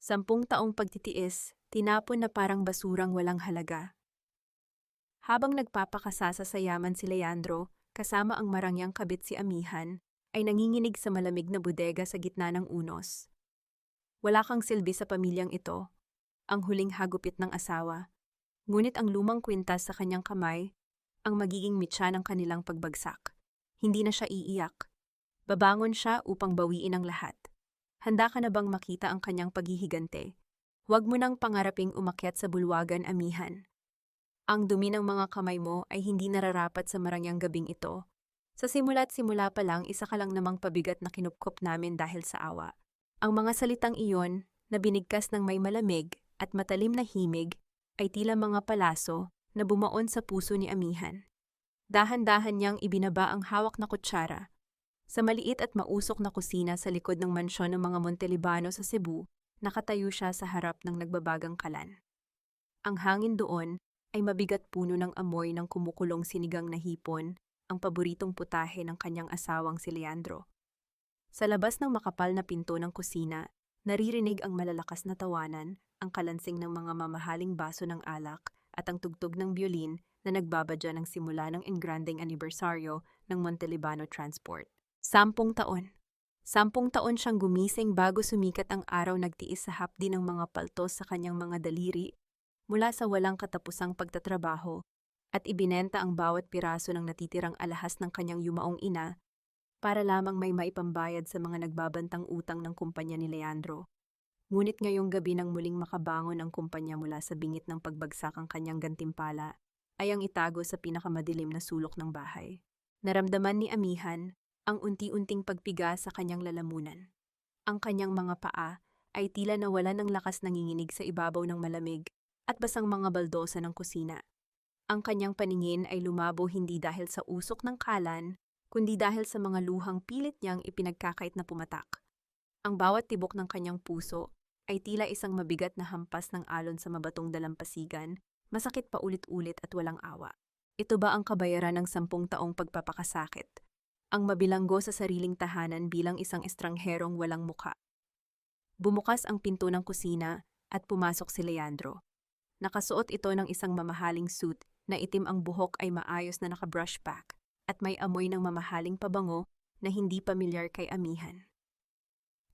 10 taong pagtitiis, tinapon na parang basurang walang halaga. Habang nagpapakasasa sa yaman si Leandro, kasama ang marangyang kabit si Amihan, ay nanginginig sa malamig na bodega sa gitna ng unos. Wala kang silbi sa pamilyang ito, ang huling hagupit ng asawa, ngunit ang lumang kwintas sa kanyang kamay, ang magiging mitya ng kanilang pagbagsak. Hindi na siya iiyak. Babangon siya upang bawiin ang lahat. Handa ka na bang makita ang kanyang paghihigante? Huwag mo nang pangaraping umakyat sa bulwagan, Amihan. Ang dumi ng mga kamay mo ay hindi nararapat sa marangyang gabing ito. Sa simula't simula pa lang, isa ka lang namang pabigat na kinupkop namin dahil sa awa. Ang mga salitang iyon, na binigkas ng may malamig at matalim na himig, ay tila mga palaso na bumaon sa puso ni Amihan. Dahan-dahan niyang ibinaba ang hawak na kutsara. Sa maliit at mausok na kusina sa likod ng mansyon ng mga Montelibano sa Cebu, nakatayo siya sa harap ng nagbabagang kalan. Ang hangin doon ay mabigat puno ng amoy ng kumukulong sinigang na hipon, ang paboritong putahe ng kanyang asawang si Leandro. Sa labas ng makapal na pinto ng kusina, naririnig ang malalakas na tawanan, ang kalansing ng mga mamahaling baso ng alak at ang tugtog ng biolin na nagbabadya ng simula ng engrandeng anibersaryo ng Montelibano Transport. 10 taon. 10 taon siyang gumising bago sumikat ang araw, nagtiis sa hapdi ng mga paltos sa kanyang mga daliri mula sa walang katapusang pagtatrabaho at ibinenta ang bawat piraso ng natitirang alahas ng kanyang yumaong ina para lamang may maipambayad sa mga nagbabantang utang ng kumpanya ni Leandro. Ngunit ngayong gabi nang muling makabangon ang kumpanya mula sa bingit ng pagbagsak ang kanyang gantimpala, ay ang itago sa pinakamadilim na sulok ng bahay. Naramdaman ni Amihan ang unti-unting pagpiga sa kanyang lalamunan. Ang kanyang mga paa ay tila nawalan ng lakas, nanginginig sa ibabaw ng malamig at basang mga baldosa ng kusina. Ang kanyang paningin ay lumabo hindi dahil sa usok ng kalan, kundi dahil sa mga luhang pilit niyang ipinagkakait na pumatak. Ang bawat tibok ng kanyang puso ay tila isang mabigat na hampas ng alon sa mabatong dalampasigan, masakit pa ulit-ulit at walang awa. Ito ba ang kabayaran ng 10 taong pagpapakasakit? Ang mabilanggo sa sariling tahanan bilang isang estrangherong walang muka. Bumukas ang pinto ng kusina at pumasok si Leandro. Nakasuot ito ng isang mamahaling suit na itim, ang buhok ay maayos na naka-brush back at may amoy ng mamahaling pabango na hindi pamilyar kay Amihan.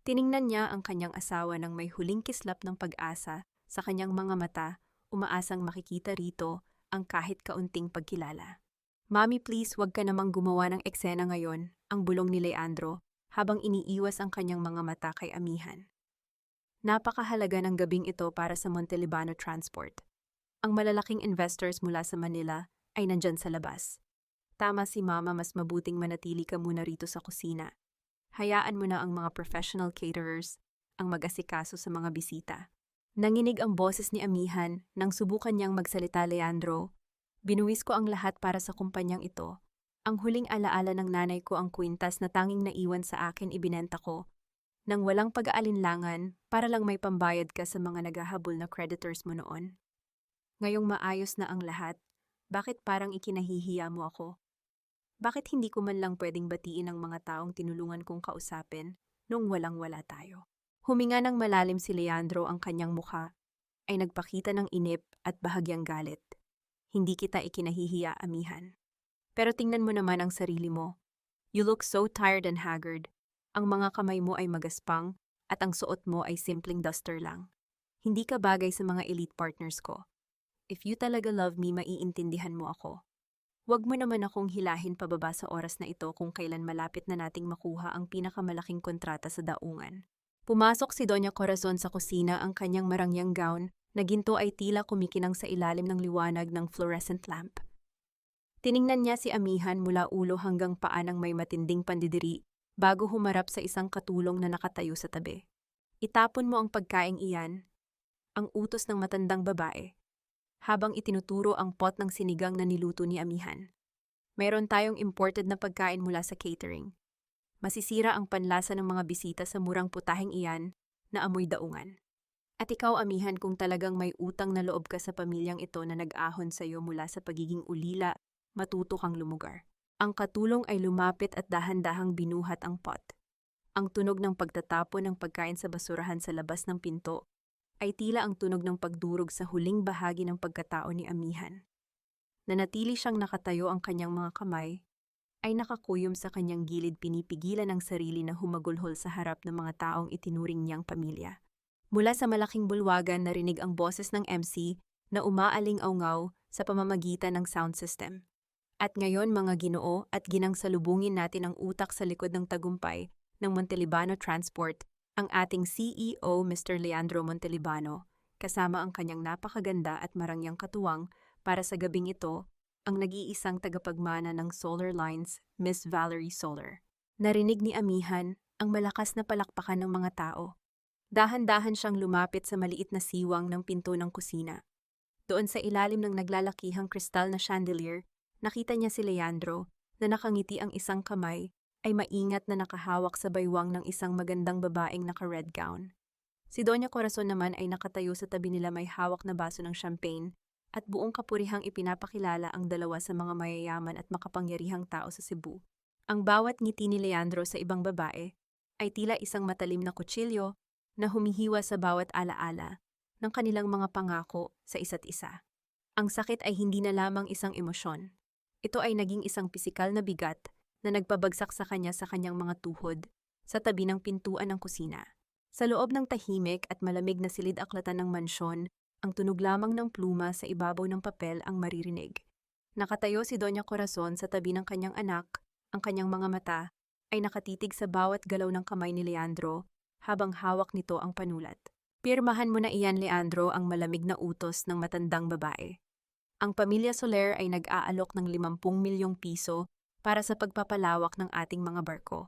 Tiningnan niya ang kanyang asawa ng may huling kislap ng pag-asa sa kanyang mga mata, umaasang makikita rito ang kahit kaunting pagkilala. "Mami, please, wag ka namang gumawa ng eksena ngayon," ang bulong ni Leandro habang iniiwas ang kanyang mga mata kay Amihan. Napakahalaga ng gabing ito para sa Montelibano Transport. Ang malalaking investors mula sa Manila ay nandyan sa labas. Tama si Mama, mas mabuting manatili ka muna rito sa kusina. Hayaan mo na ang mga professional caterers ang mag-asikaso sa mga bisita. Nanginig ang boses ni Amihan nang subukan niyang magsalita. "Leandro, binuwis ko ang lahat para sa kumpanyang ito. Ang huling alaala ng nanay ko, ang kwintas na tanging naiwan sa akin, ibinenta ko nang walang pag-aalinlangan para lang may pambayad ka sa mga naghahabol na creditors mo noon. Ngayong maayos na ang lahat, bakit parang ikinahihiya mo ako? Bakit hindi ko man lang pwedeng batiin ang mga taong tinulungan kong kausapin nung walang-wala tayo?" Huminga ng malalim si Leandro, ang kanyang mukha ay nagpakita ng inip at bahagyang galit. "Hindi kita ikinahihiya, Amihan. Pero tingnan mo naman ang sarili mo. You look so tired and haggard. Ang mga kamay mo ay magaspang at ang suot mo ay simpleng duster lang. Hindi ka bagay sa mga elite partners ko. If you talaga love me, maiintindihan mo ako. Huwag mo naman akong hilahin pababa sa oras na ito kung kailan malapit na nating makuha ang pinakamalaking kontrata sa daungan." Pumasok si Doña Corazon sa kusina, ang kanyang marangyang gown na ginto ay tila kumikinang sa ilalim ng liwanag ng fluorescent lamp. Tiningnan niya si Amihan mula ulo hanggang paa ng may matinding pandidiri bago humarap sa isang katulong na nakatayo sa tabi. "Itapon mo ang pagkaing iyan," ang utos ng matandang babae, habang itinuturo ang pot ng sinigang na niluto ni Amihan. "Mayroon tayong imported na pagkain mula sa catering. Masisira ang panlasa ng mga bisita sa murang putaheng iyan na amoy daungan. At ikaw, Amihan, kung talagang may utang na loob ka sa pamilyang ito na nag-ahon sa iyo mula sa pagiging ulila, matuto kang lumugar." Ang katulong ay lumapit at dahan-dahang binuhat ang pot. Ang tunog ng pagtatapon ng pagkain sa basurahan sa labas ng pinto ay tila ang tunog ng pagdurog sa huling bahagi ng pagkatao ni Amihan. Nanatili siyang nakatayo, ang kanyang mga kamay ay nakakuyom sa kanyang gilid, pinipigilan ang sarili na humagulhol sa harap ng mga taong itinuring niyang pamilya. Mula sa malaking bulwagan narinig ang boses ng MC na umaaling-aungaw sa pamamagitan ng sound system. At ngayon mga Ginoo, at ginangsalubungin natin ang utak sa likod ng tagumpay ng Montelibano Transport, ang ating CEO Mr. Leandro Montelibano, kasama ang kanyang napakaganda at marangyang katuwang para sa gabing ito, ang nag-iisang tagapagmana ng Solar Lines, Miss Valerie Solar. Narinig ni Amihan ang malakas na palakpakan ng mga tao. Dahan-dahan siyang lumapit sa maliit na siwang ng pinto ng kusina. Doon sa ilalim ng naglalakihang kristal na chandelier, nakita niya si Leandro na nakangiti, ang isang kamay ay maingat na nakahawak sa baywang ng isang magandang babaeng naka-red gown. Si Doña Corazon naman ay nakatayo sa tabi nila, may hawak na baso ng champagne at buong kapurihang ipinapakilala ang dalawa sa mga mayayaman at makapangyarihang tao sa Cebu. Ang bawat ngiti ni Leandro sa ibang babae ay tila isang matalim na kutsilyo na humihiwa sa bawat alaala ng kanilang mga pangako sa isa't isa. Ang sakit ay hindi na lamang isang emosyon. Ito ay naging isang pisikal na bigat na nagpabagsak sa kanya sa kanyang mga tuhod sa tabi ng pintuan ng kusina. Sa loob ng tahimik at malamig na silid-aklatan ng mansyon, ang tunog lamang ng pluma sa ibabaw ng papel ang maririnig. Nakatayo si Doña Corazon sa tabi ng kanyang anak, ang kanyang mga mata ay nakatitig sa bawat galaw ng kamay ni Leandro habang hawak nito ang panulat. Pirmahan mo na iyan, Leandro, ang malamig na utos ng matandang babae. Ang pamilya Soler ay nag-aalok ng 50 milyong piso para sa pagpapalawak ng ating mga barko.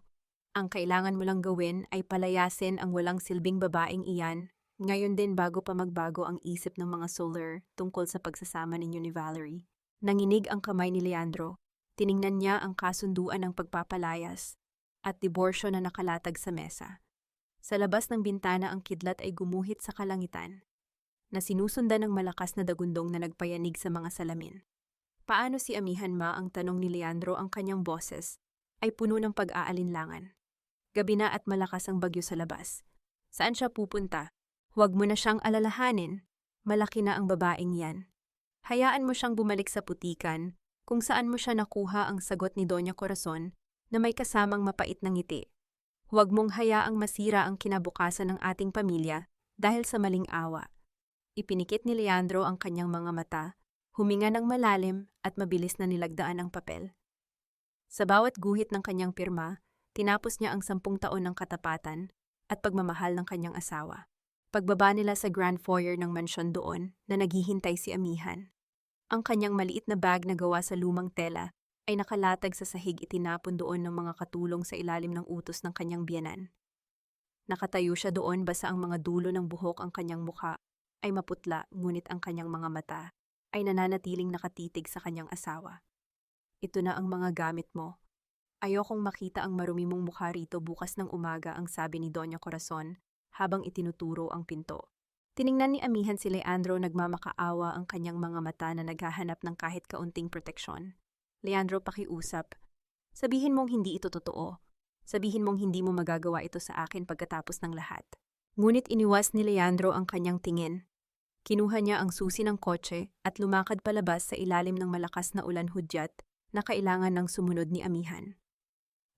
Ang kailangan mo lang gawin ay palayasin ang walang silbing babaeng iyan, ngayon din bago pa magbago ang isip ng mga Soler tungkol sa pagsasama ninyo ni Valerie. Nanginig ang kamay ni Leandro. Tiningnan niya ang kasunduan ng pagpapalayas at diborsyo na nakalatag sa mesa. Sa labas ng bintana ang kidlat ay gumuhit sa kalangitan, na sinusundan ng malakas na dagundong na nagpayanig sa mga salamin. Paano si Amihan ma? Ang tanong ni Leandro, ang kanyang boses ay puno ng pag-aalinlangan. Gabi na at malakas ang bagyo sa labas. Saan siya pupunta? Huwag mo na siyang alalahanin. Malaki na ang babaeng yan. Hayaan mo siyang bumalik sa putikan kung saan mo siya nakuha, ang sagot ni Doña Corazon na may kasamang mapait na ngiti. Huwag mong hayaang masira ang kinabukasan ng ating pamilya dahil sa maling awa. Ipinikit ni Leandro ang kanyang mga mata, huminga ng malalim at mabilis na nilagdaan ang papel. Sa bawat guhit ng kanyang pirma, tinapos niya ang 10 taon ng katapatan at pagmamahal ng kanyang asawa. Pagbaba nila sa grand foyer ng mansyon, doon na naghihintay si Amihan. Ang kanyang maliit na bag na gawa sa lumang tela ay nakalatag sa sahig, itinapon doon ng mga katulong sa ilalim ng utos ng kanyang biyenan. Nakatayo siya doon, basa ang mga dulo ng buhok, ang kanyang mukha ay maputla, ngunit ang kanyang mga mata ay nananatiling nakatitig sa kanyang asawa. Ito na ang mga gamit mo. Ayokong makita ang marumi mong mukha rito bukas ng umaga, ang sabi ni Doña Corazon habang itinuturo ang pinto. Tiningnan ni Amihan si Leandro, nagmamakaawa ang kanyang mga mata na naghahanap ng kahit kaunting proteksyon. Leandro, pakiusap. Sabihin mong hindi ito totoo. Sabihin mong hindi mo magagawa ito sa akin pagkatapos ng lahat. Ngunit iniwas ni Leandro ang kanyang tingin. Kinuha niya ang susi ng kotse at lumakad palabas sa ilalim ng malakas na ulan hudyat na kailangan ng sumunod ni Amihan.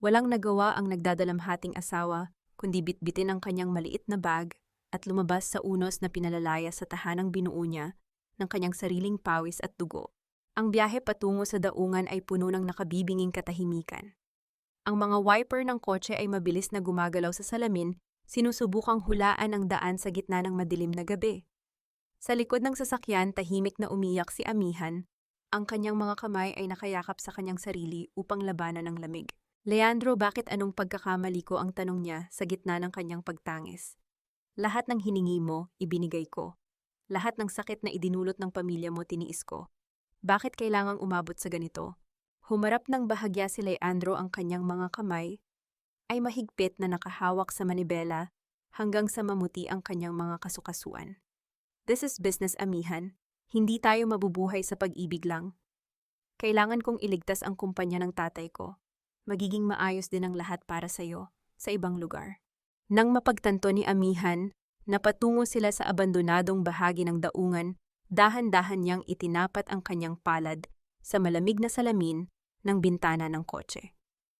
Walang nagawa ang nagdadalamhating asawa kundi bitbitin ang kanyang maliit na bag at lumabas sa unos na pinalalaya sa tahanang binuo niya ng kanyang sariling pawis at dugo. Ang biyahe patungo sa daungan ay puno ng nakabibinging katahimikan. Ang mga wiper ng kotse ay mabilis na gumagalaw sa salamin, sinusubukang hulaan ang daan sa gitna ng madilim na gabi. Sa likod ng sasakyan, tahimik na umiyak si Amihan. Ang kanyang mga kamay ay nakayakap sa kanyang sarili upang labanan ng lamig. Leandro, bakit anong pagkakamali ko? Ang tanong niya sa gitna ng kanyang pagtangis. Lahat ng hiningi mo, ibinigay ko. Lahat ng sakit na idinulot ng pamilya mo, tiniis ko. Bakit kailangang umabot sa ganito? Humarap ng bahagya si Leandro, ang kanyang mga kamay ay mahigpit na nakahawak sa manibela hanggang sa mamuti ang kanyang mga kasukasuan. This is business, Amihan. Hindi tayo mabubuhay sa pag-ibig lang. Kailangan kong iligtas ang kumpanya ng tatay ko. Magiging maayos din ang lahat para sa'yo, sa ibang lugar. Nang mapagtanto ni Amihan Napatungo sila sa abandonadong bahagi ng daungan, dahan-dahan niyang itinapat ang kanyang palad sa malamig na salamin ng bintana ng kotse.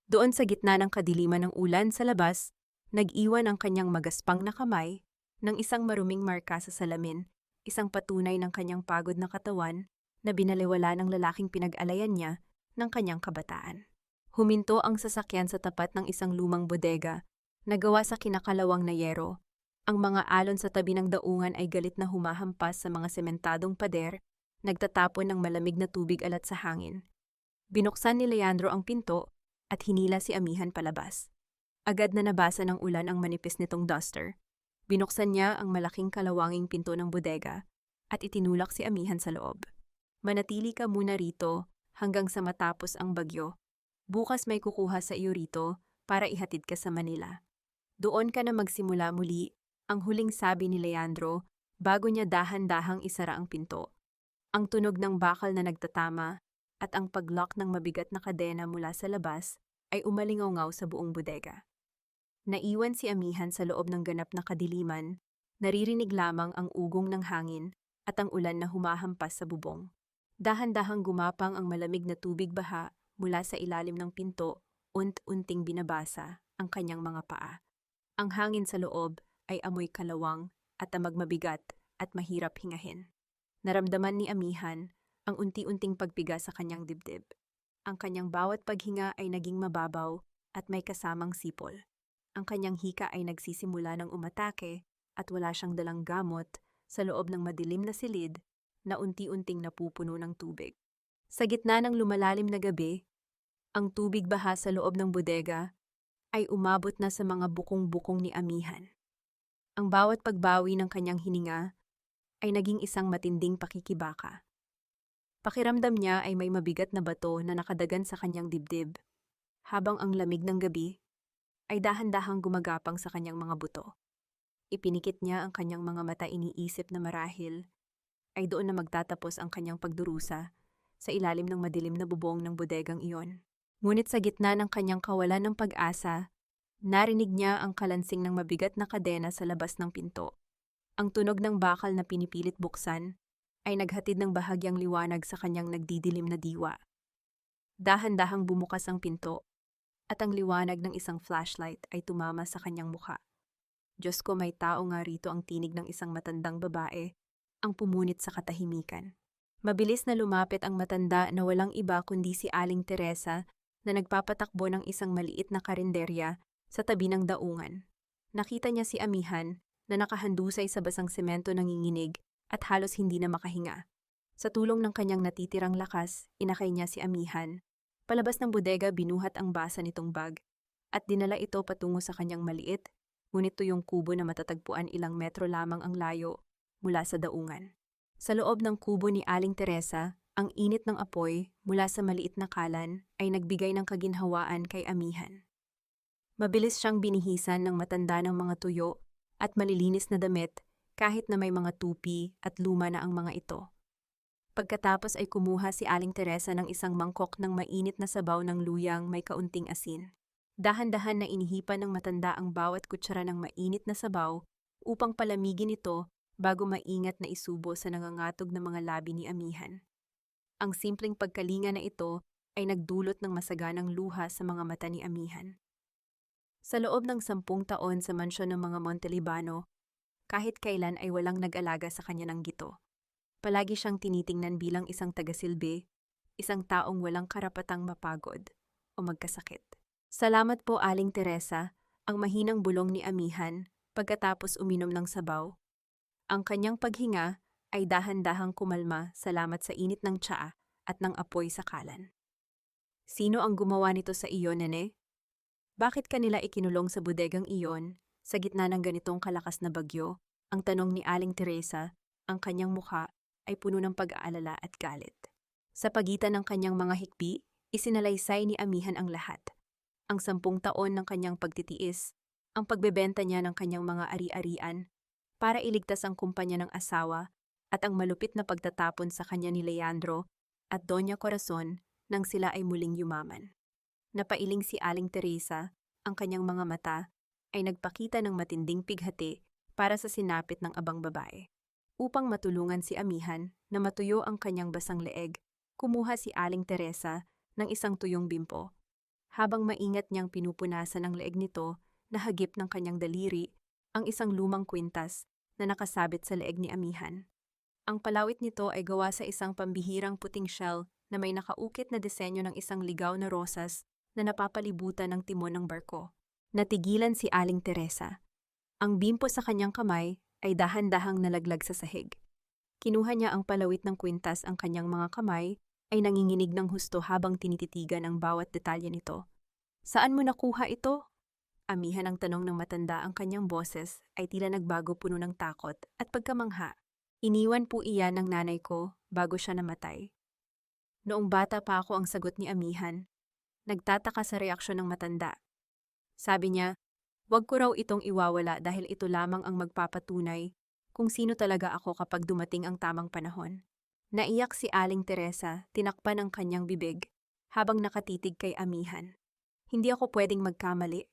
Doon sa gitna ng kadiliman ng ulan sa labas, nag-iwan ang kanyang magaspang na kamay ng isang maruming marka sa salamin, isang patunay ng kanyang pagod na katawan na binaliwala ng lalaking pinag-alayan niya ng kanyang kabataan. Huminto ang sasakyan sa tapat ng isang lumang bodega na gawa sa kinakalawang na yero. Ang mga alon sa tabi ng daungan ay galit na humahampas sa mga sementadong pader, nagtatapon ng malamig na tubig alat sa hangin. Binuksan ni Leandro ang pinto at hinila si Amihan palabas. Agad na nabasa ng ulan ang manipis nitong duster. Binuksan niya ang malaking kalawanging pinto ng bodega at itinulak si Amihan sa loob. Manatili ka muna rito hanggang sa matapos ang bagyo. Bukas may kukuha sa iyo rito para ihatid ka sa Manila. Doon ka na magsimula muli, ang huling sabi ni Leandro bago niya dahan-dahang isara ang pinto. Ang tunog ng bakal na nagtatama at ang pag-lock ng mabigat na kadena mula sa labas ay umalingaw-ngaw sa buong bodega. Naiwan si Amihan sa loob ng ganap na kadiliman, naririnig lamang ang ugong ng hangin at ang ulan na humahampas sa bubong. Dahan-dahang gumapang ang malamig na tubig baha mula sa ilalim ng pinto, unt-unting binabasa ang kanyang mga paa. Ang hangin sa loob ay amoy kalawang at mabigat at mahirap hingahin. Naramdaman ni Amihan ang unti-unting pagpiga sa kanyang dibdib. Ang kanyang bawat paghinga ay naging mababaw at may kasamang sipol. Ang kanyang hika ay nagsisimula ng umatake at wala siyang dalang gamot sa loob ng madilim na silid na unti-unting napupuno ng tubig. Sa gitna ng lumalalim na gabi, ang tubig baha sa loob ng bodega ay umabot na sa mga bukong-bukong ni Amihan. Ang bawat pagbawi ng kanyang hininga ay naging isang matinding pakikibaka. Pakiramdam niya ay may mabigat na bato na nakadagan sa kanyang dibdib, habang ang lamig ng gabi ay dahan-dahang gumagapang sa kanyang mga buto. Ipinikit niya ang kanyang mga mata, iniisip na marahil ay doon na magtatapos ang kanyang pagdurusa sa ilalim ng madilim na bubong ng bodegang iyon. Ngunit sa gitna ng kanyang kawalan ng pag-asa, narinig niya ang kalansing ng mabigat na kadena sa labas ng pinto. Ang tunog ng bakal na pinipilit buksan ay naghatid ng bahagyang liwanag sa kanyang nagdidilim na diwa. Dahan-dahang bumukas ang pinto at ang liwanag ng isang flashlight ay tumama sa kanyang mukha. Diyos ko, may tao nga rito, ang tinig ng isang matandang babae ang pumunit sa katahimikan. Mabilis na lumapit ang matanda na walang iba kundi si Aling Teresa na nagpapatakbo ng isang maliit na karinderya sa tabi ng daungan. Nakita niya si Amihan na nakahandusay sa basang semento, nanginginig at halos hindi na makahinga. Sa tulong ng kanyang natitirang lakas, inakay niya si Amihan. Palabas ng bodega, binuhat ang basa nitong bag at dinala ito patungo sa kanyang maliit, ngunit tuyong kubo na matatagpuan ilang metro lamang ang layo mula sa daungan. Sa loob ng kubo ni Aling Teresa, ang init ng apoy mula sa maliit na kalan ay nagbigay ng kaginhawaan kay Amihan. Mabilis siyang binihisan ng matanda ng mga tuyo at malilinis na damit kahit na may mga tupi at luma na ang mga ito. Pagkatapos ay kumuha si Aling Teresa ng isang mangkok ng mainit na sabaw ng luyang may kaunting asin. Dahan-dahan na inihipan ng matanda ang bawat kutsara ng mainit na sabaw upang palamigin ito bago maingat na isubo sa nangangatog na mga labi ni Amihan. Ang simpleng pagkalinga na ito ay nagdulot ng masaganang luha sa mga mata ni Amihan. Sa loob ng 10 taon sa mansyon ng mga Montalibano, kahit kailan ay walang nag-alaga sa kanya ng gito. Palagi siyang tinitingnan bilang isang tagasilbi, isang taong walang karapatang mapagod o magkasakit. Salamat po, Aling Teresa, ang mahinang bulong ni Amihan pagkatapos uminom ng sabaw. Ang kanyang paghinga ay dahan-dahang kumalma salamat sa init ng tsaa at ng apoy sa kalan. Sino ang gumawa nito sa iyo, nene? Bakit kanila ikinulong sa bodegang iyon sa gitna ng ganitong kalakas na bagyo? Ang tanong ni Aling Teresa, ang kanyang mukha ay puno ng pag-aalala at galit. Sa pagitan ng kanyang mga hikbi, isinalaysay ni Amihan ang lahat. Ang 10 taon ng kanyang pagtitiis, ang pagbebenta niya ng kanyang mga ari-arian para iligtas ang kumpanya ng asawa at ang malupit na pagtatapon sa kanya ni Leandro at Doña Corazon nang sila ay muling yumaman. Napailing si Aling Teresa, ang kanyang mga mata ay nagpakita ng matinding pighati para sa sinapit ng abang babae. Upang matulungan si Amihan na matuyo ang kanyang basang leeg, kumuha si Aling Teresa ng isang tuyong bimpo. Habang maingat niyang pinupunasan ang leeg nito na hagip ng kanyang daliri, ang isang lumang kwintas na nakasabit sa leeg ni Amihan. Ang palawit nito ay gawa sa isang pambihirang puting shell na may nakaukit na disenyo ng isang ligaw na rosas na napapalibutan ng timon ng barko. Natigilan si Aling Teresa. Ang bimpo sa kanyang kamay ay dahan-dahang nalaglag sa sahig. Kinuha niya ang palawit ng kwintas, ang kanyang mga kamay ay nanginginig ng husto habang tinititigan ang bawat detalye nito. "Saan mo nakuha ito?" Amihan ang tanong ng matanda, ang kanyang boses ay tila nagbago, puno ng takot at pagkamangha. "Iniwan po iyan ng nanay ko bago siya namatay." Noong bata pa ako, ang sagot ni Amihan. Nagtataka sa reaksyon ng matanda. Sabi niya, "Wag ko raw itong iwawala dahil ito lamang ang magpapatunay kung sino talaga ako kapag dumating ang tamang panahon." Naiyak si Aling Teresa, tinakpan ang kanyang bibig habang nakatitig kay Amihan. "Hindi ako pwedeng magkamali."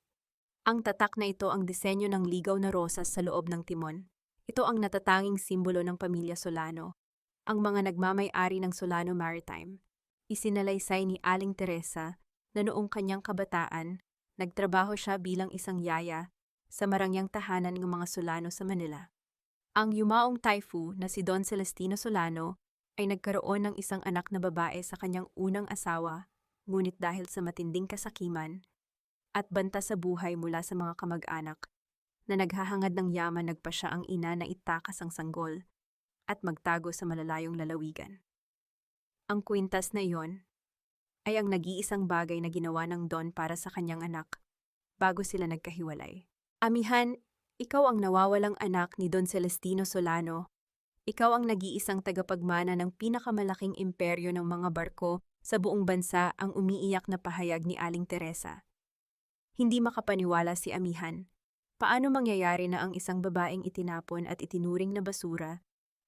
Ang tatak na ito ang disenyo ng ligaw na rosas sa loob ng timon. Ito ang natatanging simbolo ng pamilya Solano, ang mga nagmamay-ari ng Solano Maritime. Isinalaysay ni Aling Teresa na noong kanyang kabataan, nagtrabaho siya bilang isang yaya sa marangyang tahanan ng mga Solano sa Manila. Ang yumaong taifu na si Don Celestino Solano ay nagkaroon ng isang anak na babae sa kanyang unang asawa, ngunit dahil sa matinding kasakiman at banta sa buhay mula sa mga kamag-anak na naghahangad ng yaman, nagpa siya ang ina na itakas ang sanggol at magtago sa malalayong lalawigan. Ang kwintas na iyon ay ang nag-iisang bagay na ginawa ng Don para sa kanyang anak bago sila nagkahiwalay. "Amihan, ikaw ang nawawalang anak ni Don Celestino Solano. Ikaw ang nag-iisang tagapagmana ng pinakamalaking imperyo ng mga barko sa buong bansa," ang umiiyak na pahayag ni Aling Teresa. Hindi makapaniwala si Amihan. Paano mangyayari na ang isang babaeng itinapon at itinuring na basura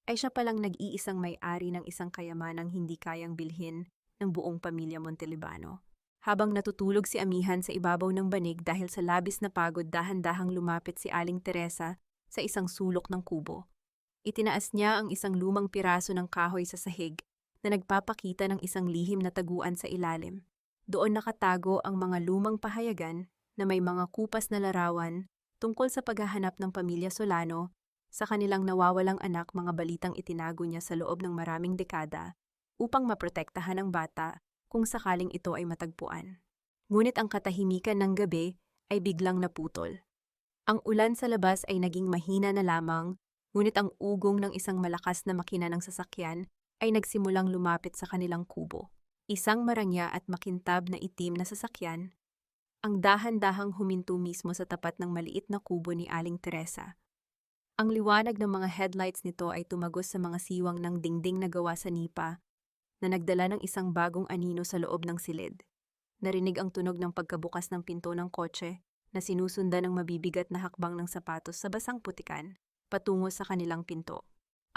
ay siya palang nag-iisang may-ari ng isang kayamanang hindi kayang bilhin ng buong pamilya Montelibano? Habang natutulog si Amihan sa ibabaw ng banig dahil sa labis na pagod, dahan-dahang lumapit si Aling Teresa sa isang sulok ng kubo. Itinaas niya ang isang lumang piraso ng kahoy sa sahig na nagpapakita ng isang lihim na taguan sa ilalim. Doon nakatago ang mga lumang pahayagan na may mga kupas na larawan tungkol sa paghahanap ng pamilya Solano sa kanilang nawawalang anak, mga balitang itinago niya sa loob ng maraming dekada upang maprotektahan ang bata kung sakaling ito ay matagpuan. Ngunit ang katahimikan ng gabi ay biglang naputol. Ang ulan sa labas ay naging mahina na lamang, ngunit ang ugong ng isang malakas na makina ng sasakyan ay nagsimulang lumapit sa kanilang kubo. Isang marangya at makintab na itim na sasakyan ang dahan-dahang huminto mismo sa tapat ng maliit na kubo ni Aling Teresa. Ang liwanag ng mga headlights nito ay tumagos sa mga siwang ng dingding na gawa sa nipa na nagdala ng isang bagong anino sa loob ng silid. Narinig ang tunog ng pagkabukas ng pinto ng kotse na sinusundan ng mabibigat na hakbang ng sapatos sa basang putikan patungo sa kanilang pinto.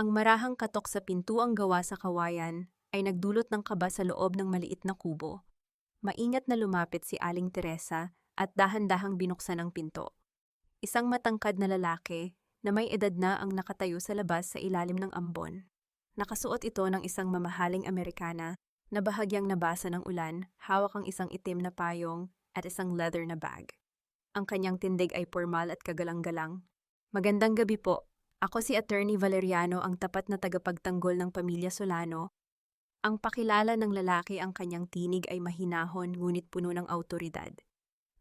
Ang marahang katok sa pintuang gawa sa kawayan ay nagdulot ng kaba sa loob ng maliit na kubo. Maingat na lumapit si Aling Teresa at dahan-dahang binuksan ang pinto. Isang matangkad na lalaki na may edad na ang nakatayo sa labas sa ilalim ng ambon. Nakasuot ito ng isang mamahaling Amerikana na bahagyang nabasa ng ulan, hawak ang isang itim na payong at isang leather na bag. Ang kanyang tindig ay pormal at kagalang-galang. "Magandang gabi po. Ako si Attorney Valeriano, ang tapat na tagapagtanggol ng pamilya Solano." Ang pakilala ng lalaki, ang kanyang tinig ay mahinahon ngunit puno ng awtoridad.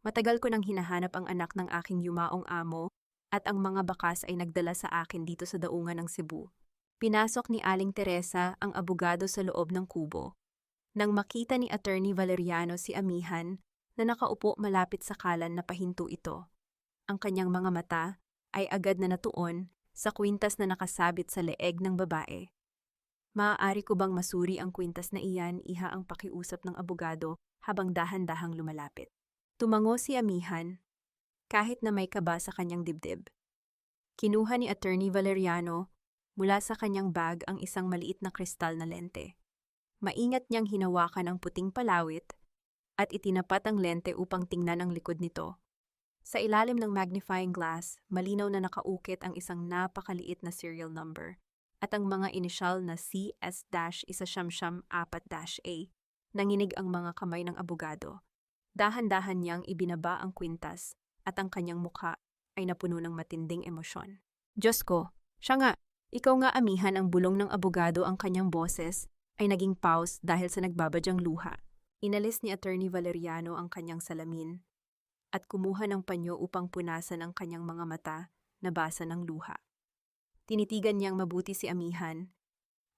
"Matagal ko nang hinahanap ang anak ng aking yumaong amo at ang mga bakas ay nagdala sa akin dito sa daungan ng Cebu." Pinasok ni Aling Teresa ang abogado sa loob ng kubo. Nang makita ni Attorney Valeriano si Amihan na nakaupo malapit sa kalan, na pahinto ito. Ang kanyang mga mata ay agad na natuon sa kwintas na nakasabit sa leeg ng babae. "Maaari ko bang masuri ang kwintas na iyan, iha?" ang pakiusap ng abogado habang dahan-dahang lumalapit. Tumango si Amihan, kahit na may kaba sa kanyang dibdib. Kinuha ni Attorney Valeriano mula sa kanyang bag ang isang maliit na kristal na lente. Maingat niyang hinawakan ang puting palawit at itinapat ang lente upang tingnan ang likod nito. Sa ilalim ng magnifying glass, malinaw na nakaukit ang isang napakaliit na serial number at ang mga inisyal na CS-174-A. Nanginig ang mga kamay ng abogado. Dahan-dahan niyang ibinaba ang kwintas at ang kanyang mukha ay napuno ng matinding emosyon. Diyos ko, siya nga, ikaw nga amihan ang bulong ng abogado ang kanyang boses ay naging pause dahil sa nagbabadyang luha. Inalis ni Attorney Valeriano ang kanyang salamin at kumuha ng panyo upang punasan ang kanyang mga mata na basa ng luha. Tinitigan niyang mabuti si amihan.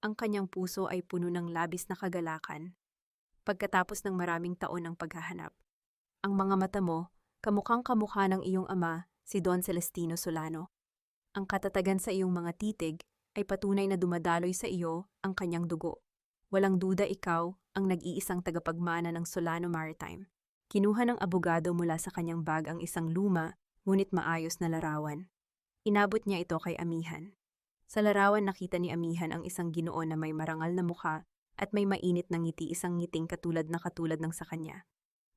Ang kanyang puso ay puno ng labis na kagalakan. Pagkatapos ng maraming taon ng paghahanap, ang mga mata mo, kamukhang kamukha ng iyong ama, si Don Celestino Solano. Ang katatagan sa iyong mga titig ay patunay na dumadaloy sa iyo ang kanyang dugo. Walang duda ikaw ang nag-iisang tagapagmana ng Solano Maritime. Kinuha ng abogado mula sa kanyang bag ang isang luma, ngunit maayos na larawan. Inabot niya ito kay amihan. Sa larawan nakita ni amihan ang isang Ginoo na may marangal na mukha at may mainit na ngiti, isang ngiting katulad ng sa kanya.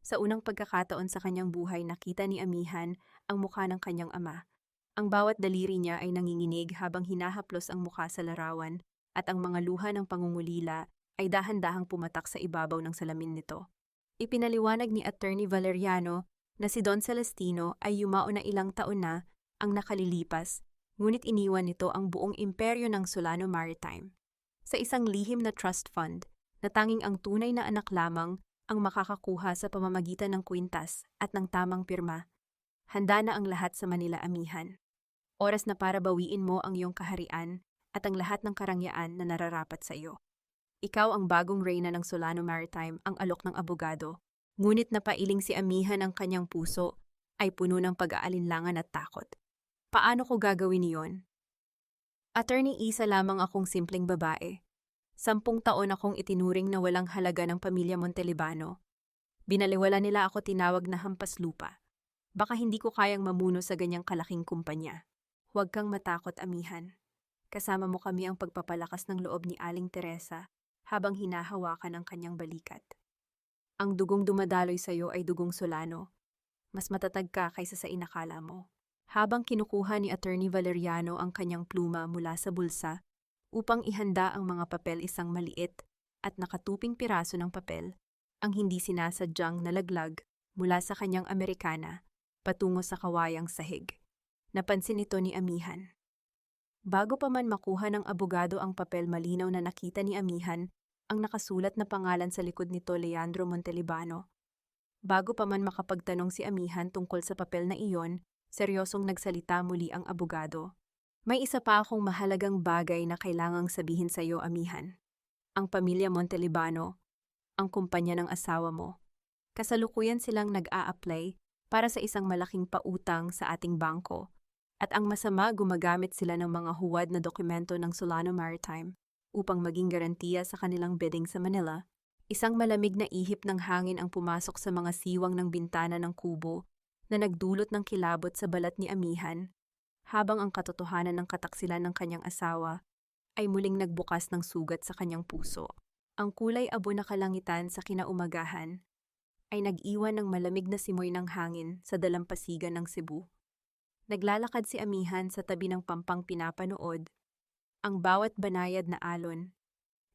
Sa unang pagkakataon sa kanyang buhay nakita ni amihan ang mukha ng kanyang ama. Ang bawat daliri niya ay nanginginig habang hinahaplos ang mukha sa larawan at ang mga luha ng pangungulila ay dahan-dahang pumatak sa ibabaw ng salamin nito. Ipinaliwanag ni Attorney Valeriano na si Don Celestino ay yumao na ilang taon na ang nakalilipas, ngunit iniwan nito ang buong imperyo ng Solano Maritime sa isang lihim na trust fund na tanging ang tunay na anak lamang ang makakakuha sa pamamagitan ng kwintas at ng tamang pirma. Handa na ang lahat sa Manila, amihan. Oras na para bawiin mo ang iyong kaharian at ang lahat ng karangyaan na nararapat sa iyo. Ikaw ang bagong reyna ng Solano Maritime, ang alok ng abogado. Ngunit napailing si amihan, ang kanyang puso ay puno ng pag-aalinlangan at takot. Paano ko gagawin iyon? Attorney, isa lamang akong simpleng babae. 10 taon akong itinuring na walang halaga ng pamilya Montelibano. Binaliwala nila ako, tinawag na hampas lupa. Baka hindi ko kayang mamuno sa ganyang kalaking kumpanya. Huwag kang matakot, amihan. Kasama mo kami ang pagpapalakas ng loob ni Aling Teresa habang hinahawakan ang kanyang balikat. Ang dugong dumadaloy sa iyo ay dugong Solano. Mas matatag ka kaysa sa inakala mo. Habang kinukuha ni Attorney Valeriano ang kanyang pluma mula sa bulsa upang ihanda ang mga papel, isang maliit at nakatuping piraso ng papel ang hindi sinasadyang nalaglag mula sa kanyang Amerikana patungo sa kawayang sahig. Napansin ito ni amihan. Bago pa man makuha ng abogado ang papel, malinaw na nakita ni amihan ang nakasulat na pangalan sa likod nito, Leandro Montelibano. Bago pa man makapagtanong si amihan tungkol sa papel na iyon, seryosong nagsalita muli ang abogado. May isa pa akong mahalagang bagay na kailangang sabihin sa iyo, amihan. Ang pamilya Montelibano, ang kumpanya ng asawa mo, kasalukuyan silang nag-a-apply para sa isang malaking pautang sa ating bangko. At ang masama, gumagamit sila ng mga huwad na dokumento ng Solano Maritime upang maging garantiya sa kanilang bidding sa Manila. Isang malamig na ihip ng hangin ang pumasok sa mga siwang ng bintana ng kubo na nagdulot ng kilabot sa balat ni amihan, habang ang katotohanan ng kataksilan ng kanyang asawa ay muling nagbukas ng sugat sa kanyang puso. Ang kulay abo na kalangitan sa kinaumagahan ay nag-iwan ng malamig na simoy ng hangin sa dalampasigan ng Cebu. Naglalakad si amihan sa tabi ng pampang pinapanood ang bawat banayad na alon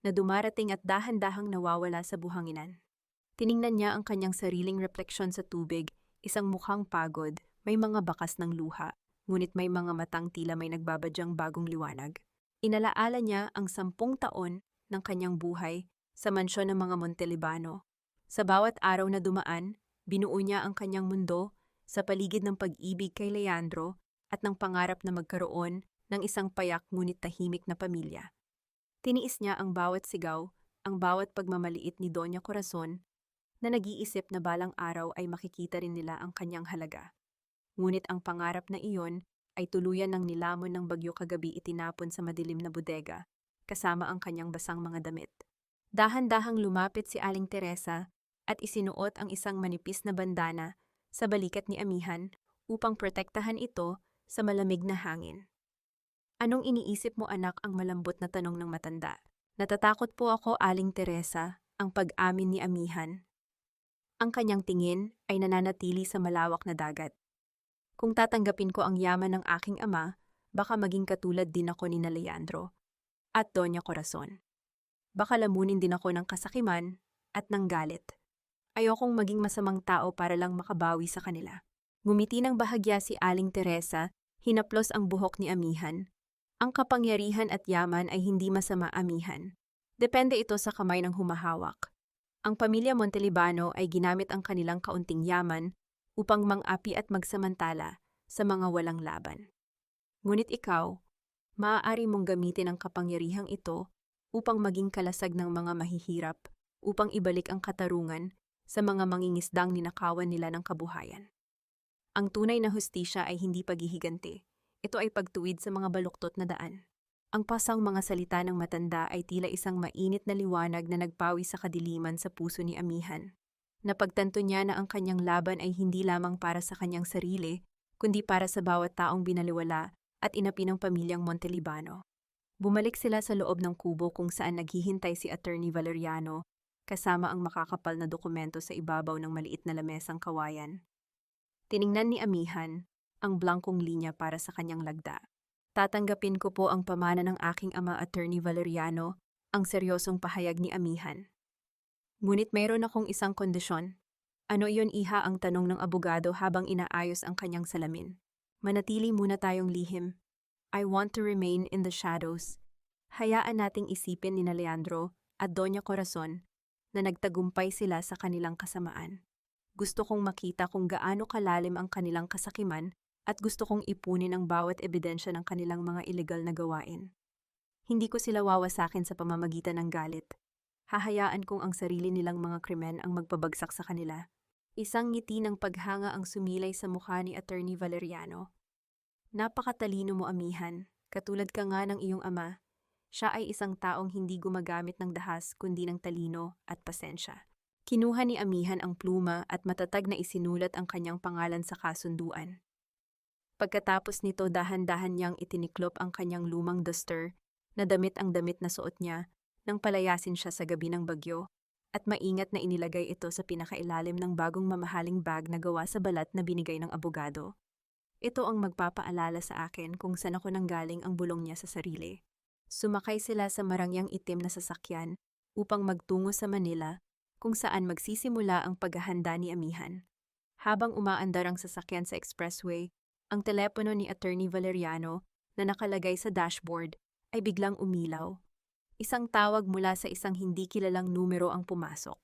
na dumarating at dahan-dahang nawawala sa buhanginan. Tiningnan niya ang kanyang sariling refleksyon sa tubig, isang mukhang pagod, may mga bakas ng luha, ngunit may mga matang tila may nagbabadyang bagong liwanag. Inalaala niya ang 10 taon ng kanyang buhay sa mansyon ng mga Montelibano. Sa bawat araw na dumaan, binuo niya ang kanyang mundo sa paligid ng pag-ibig kay Leandro at ng pangarap na magkaroon ng isang payak ngunit tahimik na pamilya. Tiniis niya ang bawat sigaw, ang bawat pagmamaliit ni Doña Corazon, na nag-iisip na balang araw ay makikita rin nila ang kanyang halaga. Ngunit ang pangarap na iyon ay tuluyan ng nilamon ng bagyo kagabi, itinapon sa madilim na bodega, kasama ang kanyang basang mga damit. Dahan-dahang lumapit si Aling Teresa at isinuot ang isang manipis na bandana sa balikat ni amihan upang protektahan ito sa malamig na hangin. Anong iniisip mo, anak? Ang malambot na tanong ng matanda. Natatakot po ako, Aling Teresa, ang pag-amin ni amihan. Ang kanyang tingin ay nananatili sa malawak na dagat. Kung tatanggapin ko ang yaman ng aking ama, baka maging katulad din ako ni Leandro at Doña Corazon. Baka lamunin din ako ng kasakiman at ng galit. Ayokong maging masamang tao para lang makabawi sa kanila. Ngumiti ng bahagya si Aling Teresa, hinaplos ang buhok ni Amihan. Ang kapangyarihan at yaman ay hindi masama, Amihan. Depende ito sa kamay ng humahawak. Ang pamilya Montelibano ay ginamit ang kanilang kaunting yaman upang mang-api at magsamantala sa mga walang laban. Ngunit ikaw, maaari mong gamitin ang kapangyarihang ito upang maging kalasag ng mga mahihirap, upang ibalik ang katarungan sa mga mangingisdang ninakawan nila ng kabuhayan. Ang tunay na hustisya ay hindi paghihiganti. Ito ay pagtuwid sa mga baluktot na daan. Ang pasang mga salita ng matanda ay tila isang mainit na liwanag na nagpawi sa kadiliman sa puso ni Amihan. Napagtanto niya na ang kanyang laban ay hindi lamang para sa kanyang sarili, kundi para sa bawat taong binaliwala at inapi ng pamilyang Montelibano. Bumalik sila sa loob ng kubo kung saan naghihintay si Attorney Valeriano, kasama ang makakapal na dokumento sa ibabaw ng maliit na lamesang kawayan. Tiningnan ni Amihan ang blankong linya para sa kanyang lagda. Tatanggapin ko po ang pamana ng aking ama, Attorney Valeriano, ang seryosong pahayag ni Amihan. Ngunit mayroon akong isang kondisyon. Ano iyon, iha? Ang tanong ng abogado habang inaayos ang kanyang salamin. Manatili muna tayong lihim. I want to remain in the shadows. Hayaan nating isipin ni Leandro at Doña Corazon na nagtagumpay sila sa kanilang kasamaan. Gusto kong makita kung gaano kalalim ang kanilang kasakiman at gusto kong ipunin ang bawat ebidensya ng kanilang mga ilegal na gawain. Hindi ko sila wawasakin sa pamamagitan ng galit. Hahayaan kong ang sarili nilang mga krimen ang magpabagsak sa kanila. Isang ngiti ng paghanga ang sumilay sa mukha ni Attorney Valeriano. Napakatalino mo, Amihan. Katulad ka nga ng iyong ama. Siya ay isang taong hindi gumagamit ng dahas kundi ng talino at pasensya. Kinuha ni Amihan ang pluma at matatag na isinulat ang kanyang pangalan sa kasunduan. Pagkatapos nito, dahan-dahan niyang itiniklop ang kanyang lumang duster na damit ang damit na suot niya nang palayasin siya sa gabi ng bagyo at maingat na inilagay ito sa pinakailalim ng bagong mamahaling bag na gawa sa balat na binigay ng abogado. Ito ang magpapaalala sa akin kung saan ako nanggaling ang bulong niya sa sarili. Sumakay sila sa marangyang itim na sasakyan upang magtungo sa Manila, kung saan magsisimula ang paghahanda ni Amihan. Habang umaandar ang sasakyan sa expressway, ang telepono ni Attorney Valeriano na nakalagay sa dashboard ay biglang umilaw. Isang tawag mula sa isang hindi kilalang numero ang pumasok.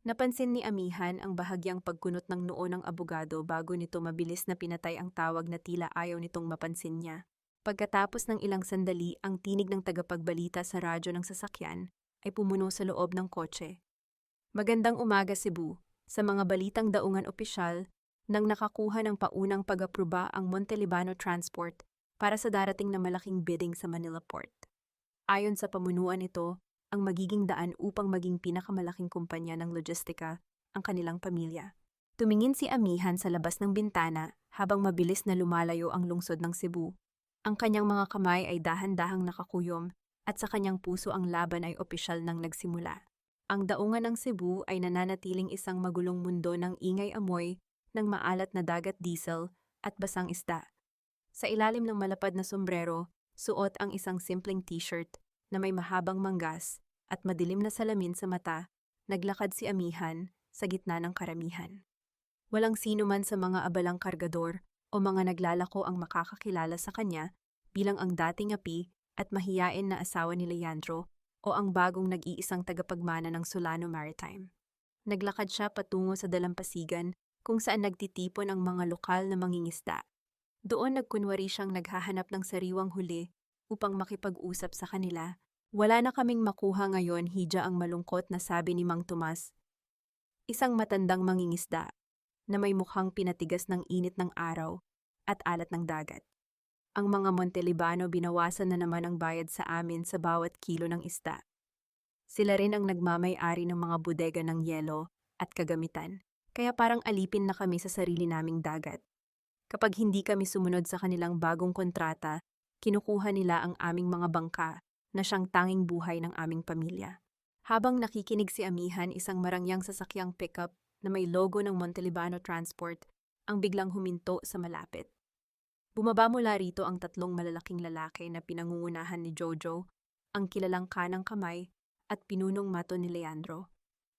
Napansin ni Amihan ang bahagyang pagkunot ng noo ng abogado bago nito mabilis na pinatay ang tawag na tila ayaw nitong mapansin niya. Pagkatapos ng ilang sandali, ang tinig ng tagapagbalita sa radyo ng sasakyan ay pumuno sa loob ng kotse. Magandang umaga, Cebu. Sa mga balitang daungan opisyal, nang nakakuha ng paunang pag-apruba ang Montelibano Transport para sa darating na malaking bidding sa Manila Port. Ayon sa pamunuan ito, ang magiging daan upang maging pinakamalaking kumpanya ng logistika ang kanilang pamilya. Tumingin si Amihan sa labas ng bintana habang mabilis na lumalayo ang lungsod ng Cebu. Ang kanyang mga kamay ay dahan-dahang nakakuyom at sa kanyang puso ang laban ay opisyal nang nagsimula. Ang daungan ng Cebu ay nananatiling isang magulong mundo ng ingay amoy ng maalat na dagat diesel at basang isda. Sa ilalim ng malapad na sombrero, suot ang isang simpleng t-shirt na may mahabang manggas at madilim na salamin sa mata, naglakad si Amihan sa gitna ng karamihan. Walang sino man sa mga abalang kargador o mga naglalako ang makakakilala sa kanya bilang ang dating api at mahiyain na asawa ni Leandro o ang bagong nag-iisang tagapagmana ng Solano Maritime. Naglakad siya patungo sa dalampasigan kung saan nagtitipon ang mga lokal na mangingisda. Doon nagkunwari siyang naghahanap ng sariwang huli upang makipag-usap sa kanila. Wala na kaming makuha ngayon, hidya ang malungkot na sabi ni Mang Tomas, isang matandang mangingisda na may mukhang pinatigas ng init ng araw at alat ng dagat. Ang mga Montelibano binawasan na naman ang bayad sa amin sa bawat kilo ng isda. Sila rin ang nagmamay-ari ng mga bodega ng yelo at kagamitan. Kaya parang alipin na kami sa sarili naming dagat. Kapag hindi kami sumunod sa kanilang bagong kontrata, kinukuha nila ang aming mga bangka na siyang tanging buhay ng aming pamilya. Habang nakikinig si Amihan, isang marangyang sasakyang pickup na may logo ng Montelibano Transport ang biglang huminto sa malapit. Bumaba mula rito ang tatlong malalaking lalaki na pinangungunahan ni Jojo, ang kilalang kanang kamay at pinunong mato ni Leandro.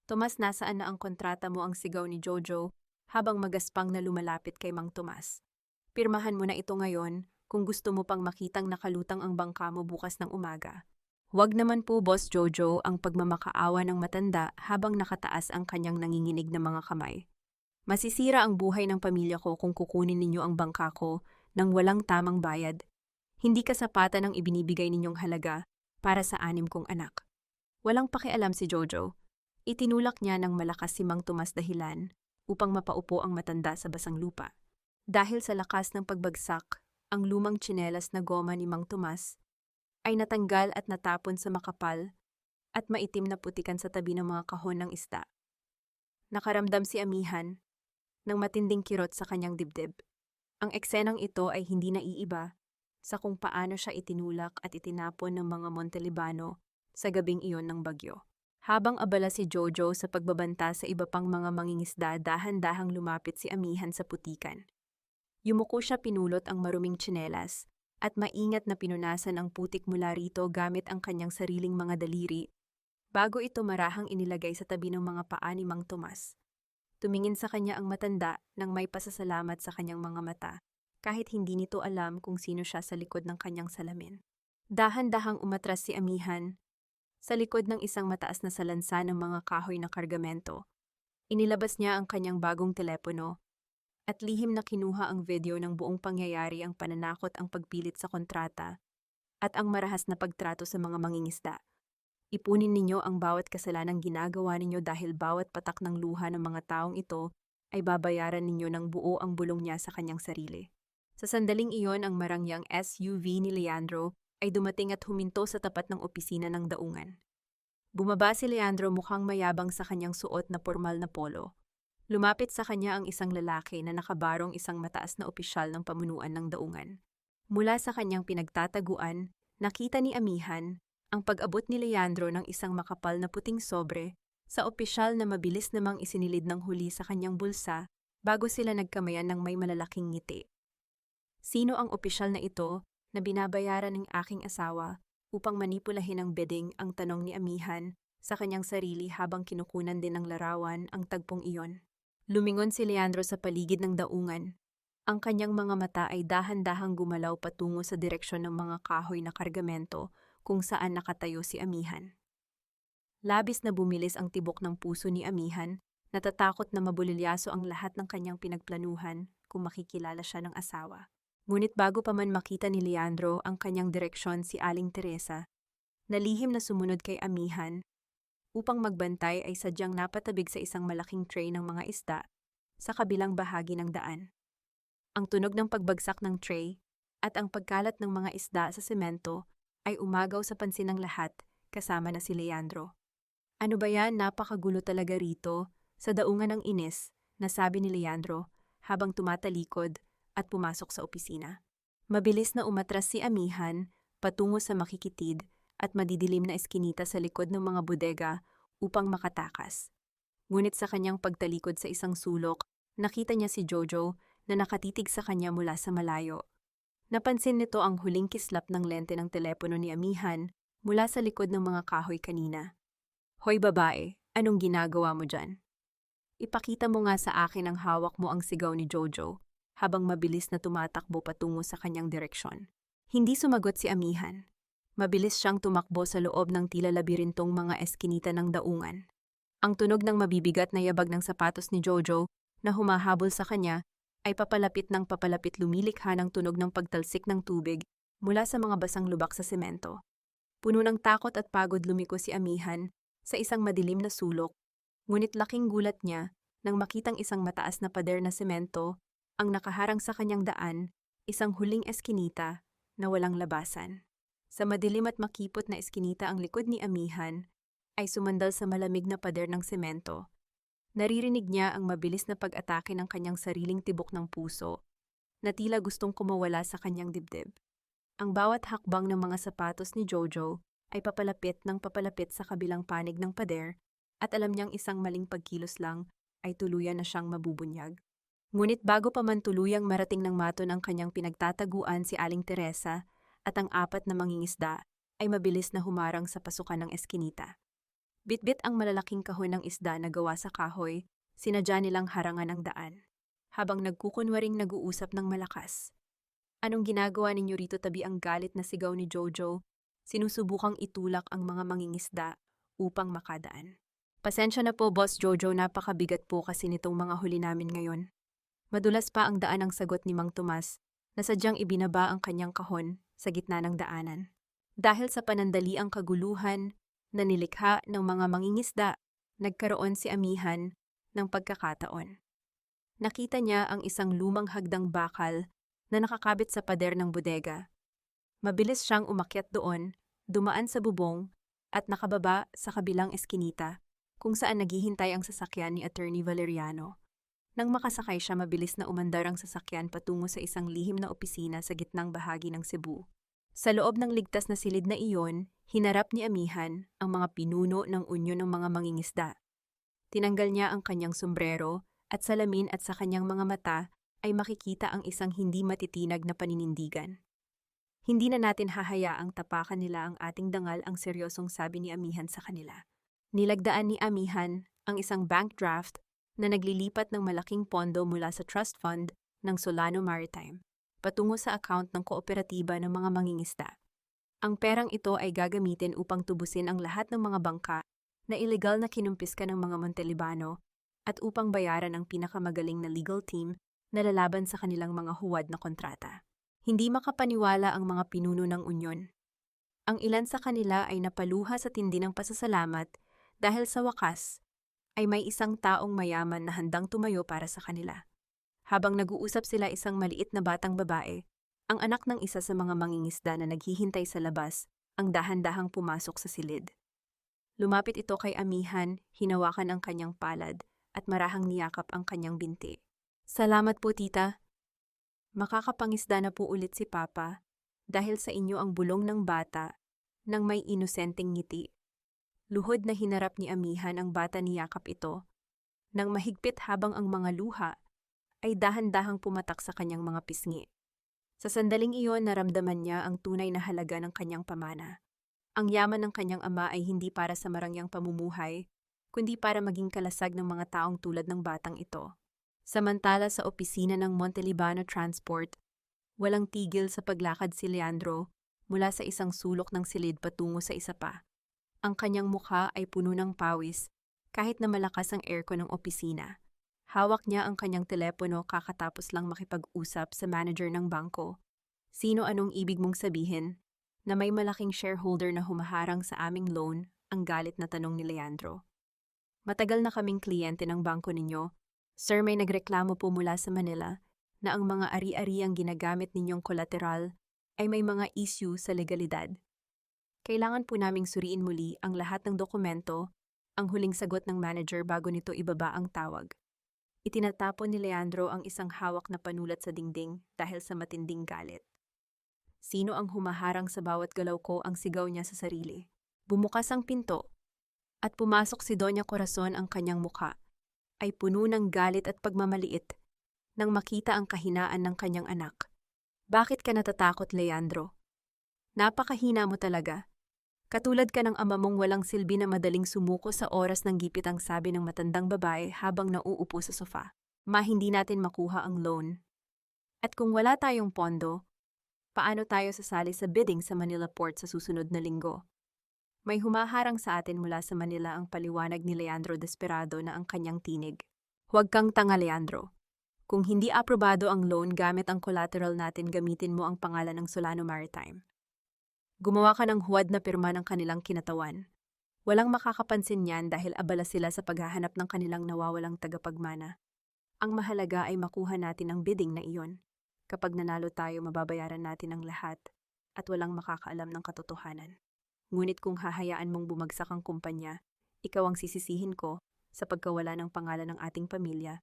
Tomas, nasaan na ang kontrata mo, ang sigaw ni Jojo habang magaspang na lumalapit kay Mang Tomas. Pirmahan mo na ito ngayon kung gusto mo pang makitang nakalutang ang bangka mo bukas ng umaga. Huwag naman po, Boss Jojo, ang pagmamakaawa ng matanda habang nakataas ang kanyang nanginginig na mga kamay. Masisira ang buhay ng pamilya ko kung kukunin ninyo ang bangka ko nang walang tamang bayad. Hindi kasapatan ang ibinibigay ninyong halaga para sa 6 kong anak. Walang pakialam si Jojo. Itinulak niya ng malakas si Mang Tomas dahilan upang mapaupo ang matanda sa basang lupa. Dahil sa lakas ng pagbagsak, ang lumang tsinelas na goma ni Mang Tomas ay natanggal at natapon sa makapal at maitim na putikan sa tabi ng mga kahon ng isda. Nakaramdam si Amihan ng matinding kirot sa kanyang dibdib. Ang eksenang ito ay hindi naiiba sa kung paano siya itinulak at itinapon ng mga Montelibano sa gabing iyon ng bagyo. Habang abala si Jojo sa pagbabanta sa iba pang mga mangingisda, dahan-dahang lumapit si Amihan sa putikan. Yumuko siya, pinulot ang maruming tsinelas at maingat na pinunasan ang putik mula rito gamit ang kanyang sariling mga daliri bago ito marahang inilagay sa tabi ng mga paa ni Mang Tomas. Tumingin sa kanya ang matanda nang may pasasalamat sa kanyang mga mata, kahit hindi nito alam kung sino siya sa likod ng kanyang salamin. Dahan-dahang umatras si Amihan sa likod ng isang mataas na salansa ng mga kahoy na kargamento. Inilabas niya ang kanyang bagong telepono at lihim na kinuha ang video ng buong pangyayari, ang pananakot, ang pagpilit sa kontrata at ang marahas na pagtrato sa mga mangingisda. Ipunin ninyo ang bawat kasalanang ginagawa ninyo dahil bawat patak ng luha ng mga taong ito ay babayaran ninyo ng buo, ang bulong niya sa kanyang sarili. Sa sandaling iyon, ang marangyang SUV ni Leandro ay dumating at huminto sa tapat ng opisina ng daungan. Bumaba si Leandro, mukhang mayabang sa kanyang suot na pormal na polo. Lumapit sa kanya ang isang lalaki na nakabarong, isang mataas na opisyal ng pamunuan ng daungan. Mula sa kanyang pinagtataguan, nakita ni Amihan ang pag-abot ni Leandro ng isang makapal na puting sobre sa opisyal na mabilis namang isinilid ng huli sa kanyang bulsa bago sila nagkamayan ng may malalaking ngiti. Sino ang opisyal na ito na binabayaran ng aking asawa upang manipulahin ang bidding? Ang tanong ni Amihan sa kanyang sarili habang kinukunan din ng larawan ang tagpong iyon. Lumingon si Leandro sa paligid ng daungan. Ang kanyang mga mata ay dahan-dahang gumalaw patungo sa direksyon ng mga kahoy na kargamento kung saan nakatayo si Amihan. Labis na bumilis ang tibok ng puso ni Amihan, natatakot na mabulilyaso ang lahat ng kanyang pinagplanuhan kung makikilala siya ng asawa. Ngunit bago pa man makita ni Leandro ang kanyang direksyon, si Aling Teresa, na lihim na sumunod kay Amihan upang magbantay, ay sadyang napatabig sa isang malaking tray ng mga isda sa kabilang bahagi ng daan. Ang tunog ng pagbagsak ng tray at ang pagkalat ng mga isda sa semento ay umagaw sa pansin ng lahat, kasama na si Leandro. Ano ba yan? Napakagulo talaga rito, sa daungan ng inis, nasabi ni Leandro habang tumatalikod at pumasok sa opisina. Mabilis na umatras si Amihan patungo sa makikitid at madidilim na eskinita sa likod ng mga bodega upang makatakas. Ngunit sa kanyang pagtalikod sa isang sulok, nakita niya si Jojo na nakatitig sa kanya mula sa malayo. Napansin nito ang huling kislap ng lente ng telepono ni Amihan mula sa likod ng mga kahoy kanina. Hoy babae, anong ginagawa mo dyan? Ipakita mo nga sa akin ang hawak mo, ang sigaw ni Jojo habang mabilis na tumatakbo patungo sa kanyang direksyon. Hindi sumagot si Amihan. Mabilis siyang tumakbo sa loob ng tila labirintong mga eskinita ng daungan. Ang tunog ng mabibigat na yabag ng sapatos ni Jojo na humahabol sa kanya ay papalapit ng papalapit, lumilikha ng tunog ng pagtalsik ng tubig mula sa mga basang lubak sa semento. Puno ng takot at pagod, lumiko si Amihan sa isang madilim na sulok, ngunit laking gulat niya nang makitang isang mataas na pader na semento ang nakaharang sa kanyang daan, isang huling eskinita na walang labasan. Sa madilim at makipot na eskinita, ang likod ni Amihan ay sumandal sa malamig na pader ng semento. Naririnig niya ang mabilis na pag-atake ng kanyang sariling tibok ng puso na tila gustong kumawala sa kanyang dibdib. Ang bawat hakbang ng mga sapatos ni Jojo ay papalapit ng papalapit sa kabilang panig ng pader at alam niyang isang maling pagkilos lang ay tuluyan na siyang mabubunyag. Ngunit bago pa man tuluyang marating ng maton ang kanyang pinagtataguan si Aling Teresa at ang apat na mangingisda, ay mabilis na humarang sa pasukan ng eskinita. Bitbit ang malalaking kahon ng isda na gawa sa kahoy, sinadya nilang harangan ang daan. Habang nagkukunwaring nag-uusap ng malakas. Anong ginagawa ninyo rito tabi ang galit na sigaw ni Jojo? Sinusubukang itulak ang mga mangingisda upang makadaan. Pasensya na po, Boss Jojo, napakabigat po kasi nitong mga huli namin ngayon. Madulas pa ang daan ang sagot ni Mang Tomas na sadyang ibinaba ang kanyang kahon sa gitna ng daanan. Dahil sa panandaliang kaguluhan na nilikha ng mga mangingisda, nagkaroon si Amihan ng pagkakataon. Nakita niya ang isang lumang hagdang bakal na nakakabit sa pader ng bodega. Mabilis siyang umakyat doon, dumaan sa bubong, at nakababa sa kabilang eskinita kung saan naghihintay ang sasakyan ni Attorney Valeriano. Nang makasakay siya, mabilis na umandar ang sasakyan patungo sa isang lihim na opisina sa gitnang bahagi ng Cebu. Sa loob ng ligtas na silid na iyon, hinarap ni Amihan ang mga pinuno ng unyon ng mga mangingisda. Tinanggal niya ang kanyang sombrero at salamin at sa kanyang mga mata ay makikita ang isang hindi matitinag na paninindigan. Hindi na natin hahayaang tapakan nila ang ating dangal, ang seryosong sabi ni Amihan sa kanila. Nilagdaan ni Amihan ang isang bank draft na naglilipat ng malaking pondo mula sa trust fund ng Solano Maritime patungo sa account ng kooperatiba ng mga mangingisda. Ang perang ito ay gagamitin upang tubusin ang lahat ng mga bangka na ilegal na kinumpiska ng mga Montelibano at upang bayaran ang pinakamagaling na legal team na lalaban sa kanilang mga huwad na kontrata. Hindi makapaniwala ang mga pinuno ng unyon. Ang ilan sa kanila ay napaluha sa tindi ng pasasalamat dahil sa wakas ay may isang taong mayaman na handang tumayo para sa kanila. Habang nag-uusap sila, isang maliit na batang babae, ang anak ng isa sa mga mangingisda na naghihintay sa labas, ang dahan-dahang pumasok sa silid. Lumapit ito kay Amihan, hinawakan ang kanyang palad at marahang niyakap ang kanyang binti. Salamat po, tita. Makakapangisda na po ulit si Papa dahil sa inyo ang bulong ng bata nang may inosenteng ngiti. Luhod na hinarap ni Amihan ang bata, niyakap ito nang mahigpit habang ang mga luha ay dahan-dahang pumatak sa kanyang mga pisngi. Sa sandaling iyon, naramdaman niya ang tunay na halaga ng kanyang pamana. Ang yaman ng kanyang ama ay hindi para sa marangyang pamumuhay, kundi para maging kalasag ng mga taong tulad ng batang ito. Samantala sa opisina ng Montelibano Transport, walang tigil sa paglakad si Leandro mula sa isang sulok ng silid patungo sa isa pa. Ang kanyang mukha ay puno ng pawis kahit na malakas ang aircon ng opisina. Hawak niya ang kanyang telepono kakatapos lang makipag-usap sa manager ng bangko. Sino, anong ibig mong sabihin? Na may malaking shareholder na humaharang sa aming loan, ang galit na tanong ni Leandro. Matagal na kaming kliyente ng bangko ninyo. Sir, may nagreklamo po mula sa Manila na ang mga ari-ariang ginagamit ninyong kolateral ay may mga issue sa legalidad. Kailangan po naming suriin muli ang lahat ng dokumento, ang huling sagot ng manager bago nito ibaba ang tawag. Itinatapon ni Leandro ang isang hawak na panulat sa dingding dahil sa matinding galit. Sino ang humaharang sa bawat galaw ko, ang sigaw niya sa sarili. Bumukas ang pinto at pumasok si Doña Corazon, ang kanyang mukha ay puno ng galit at pagmamaliit nang makita ang kahinaan ng kanyang anak. Bakit ka natatakot, Leandro? Napakahina mo talaga. Katulad ka ng ama mong walang silbi na madaling sumuko sa oras ng gipit, ang sabi ng matandang babae habang nauupo sa sofa. Hindi natin makuha ang loan. At kung wala tayong pondo, paano tayo sasali sa bidding sa Manila Port sa susunod na linggo? May humaharang sa atin mula sa Manila, ang paliwanag ni Leandro, desperado na ang kanyang tinig. Huwag kang tanga, Leandro. Kung hindi aprobado ang loan gamit ang collateral natin, gamitin mo ang pangalan ng Solano Maritime. Gumawa ka ng huwad na pirma ng kanilang kinatawan. Walang makakapansin niyan dahil abala sila sa paghahanap ng kanilang nawawalang tagapagmana. Ang mahalaga ay makuha natin ang bidding na iyon. Kapag nanalo tayo, mababayaran natin ang lahat at walang makakaalam ng katotohanan. Ngunit kung hahayaan mong bumagsak ang kumpanya, ikaw ang sisisihin ko sa pagkawala ng pangalan ng ating pamilya.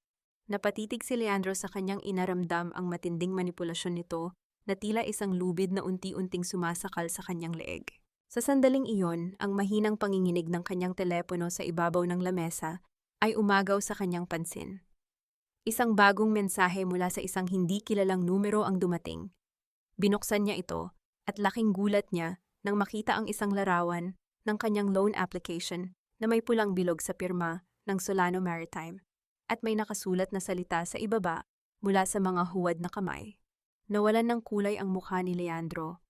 Napatitig si Leandro sa kanyang inaramdam ang matinding manipulasyon nito na tila isang lubid na unti-unting sumasakal sa kanyang leeg. Sa sandaling iyon, ang mahinang panginginig ng kanyang telepono sa ibabaw ng lamesa ay umagaw sa kanyang pansin. Isang bagong mensahe mula sa isang hindi kilalang numero ang dumating. Binuksan niya ito at laking gulat niya nang makita ang isang larawan ng kanyang loan application na may pulang bilog sa pirma ng Solano Maritime at may nakasulat na salita sa ibaba mula sa mga huwad na kamay. Nawalan ng kulay ang mukha ni Leandro.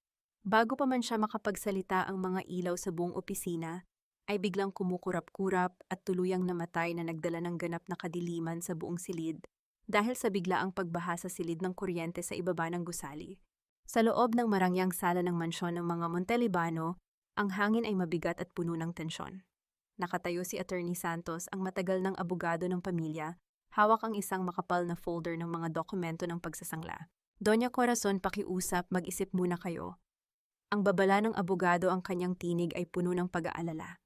Bago pa man siya makapagsalita, ang mga ilaw sa buong opisina ay biglang kumukurap-kurap at tuluyang namatay na nagdala ng ganap na kadiliman sa buong silid dahil sa biglaang pagbaha sa silid ng kuryente sa ibaba ng gusali. Sa loob ng marangyang sala ng mansyon ng mga Montelibano, ang hangin ay mabigat at puno ng tensyon. Nakatayo si Attorney Santos, ang matagal ng abogado ng pamilya, hawak ang isang makapal na folder ng mga dokumento ng pagsasangla. Doña Corazon, pakiusap, mag-isip muna kayo. Ang babala ng abogado, ang kanyang tinig ay puno ng pag-aalala.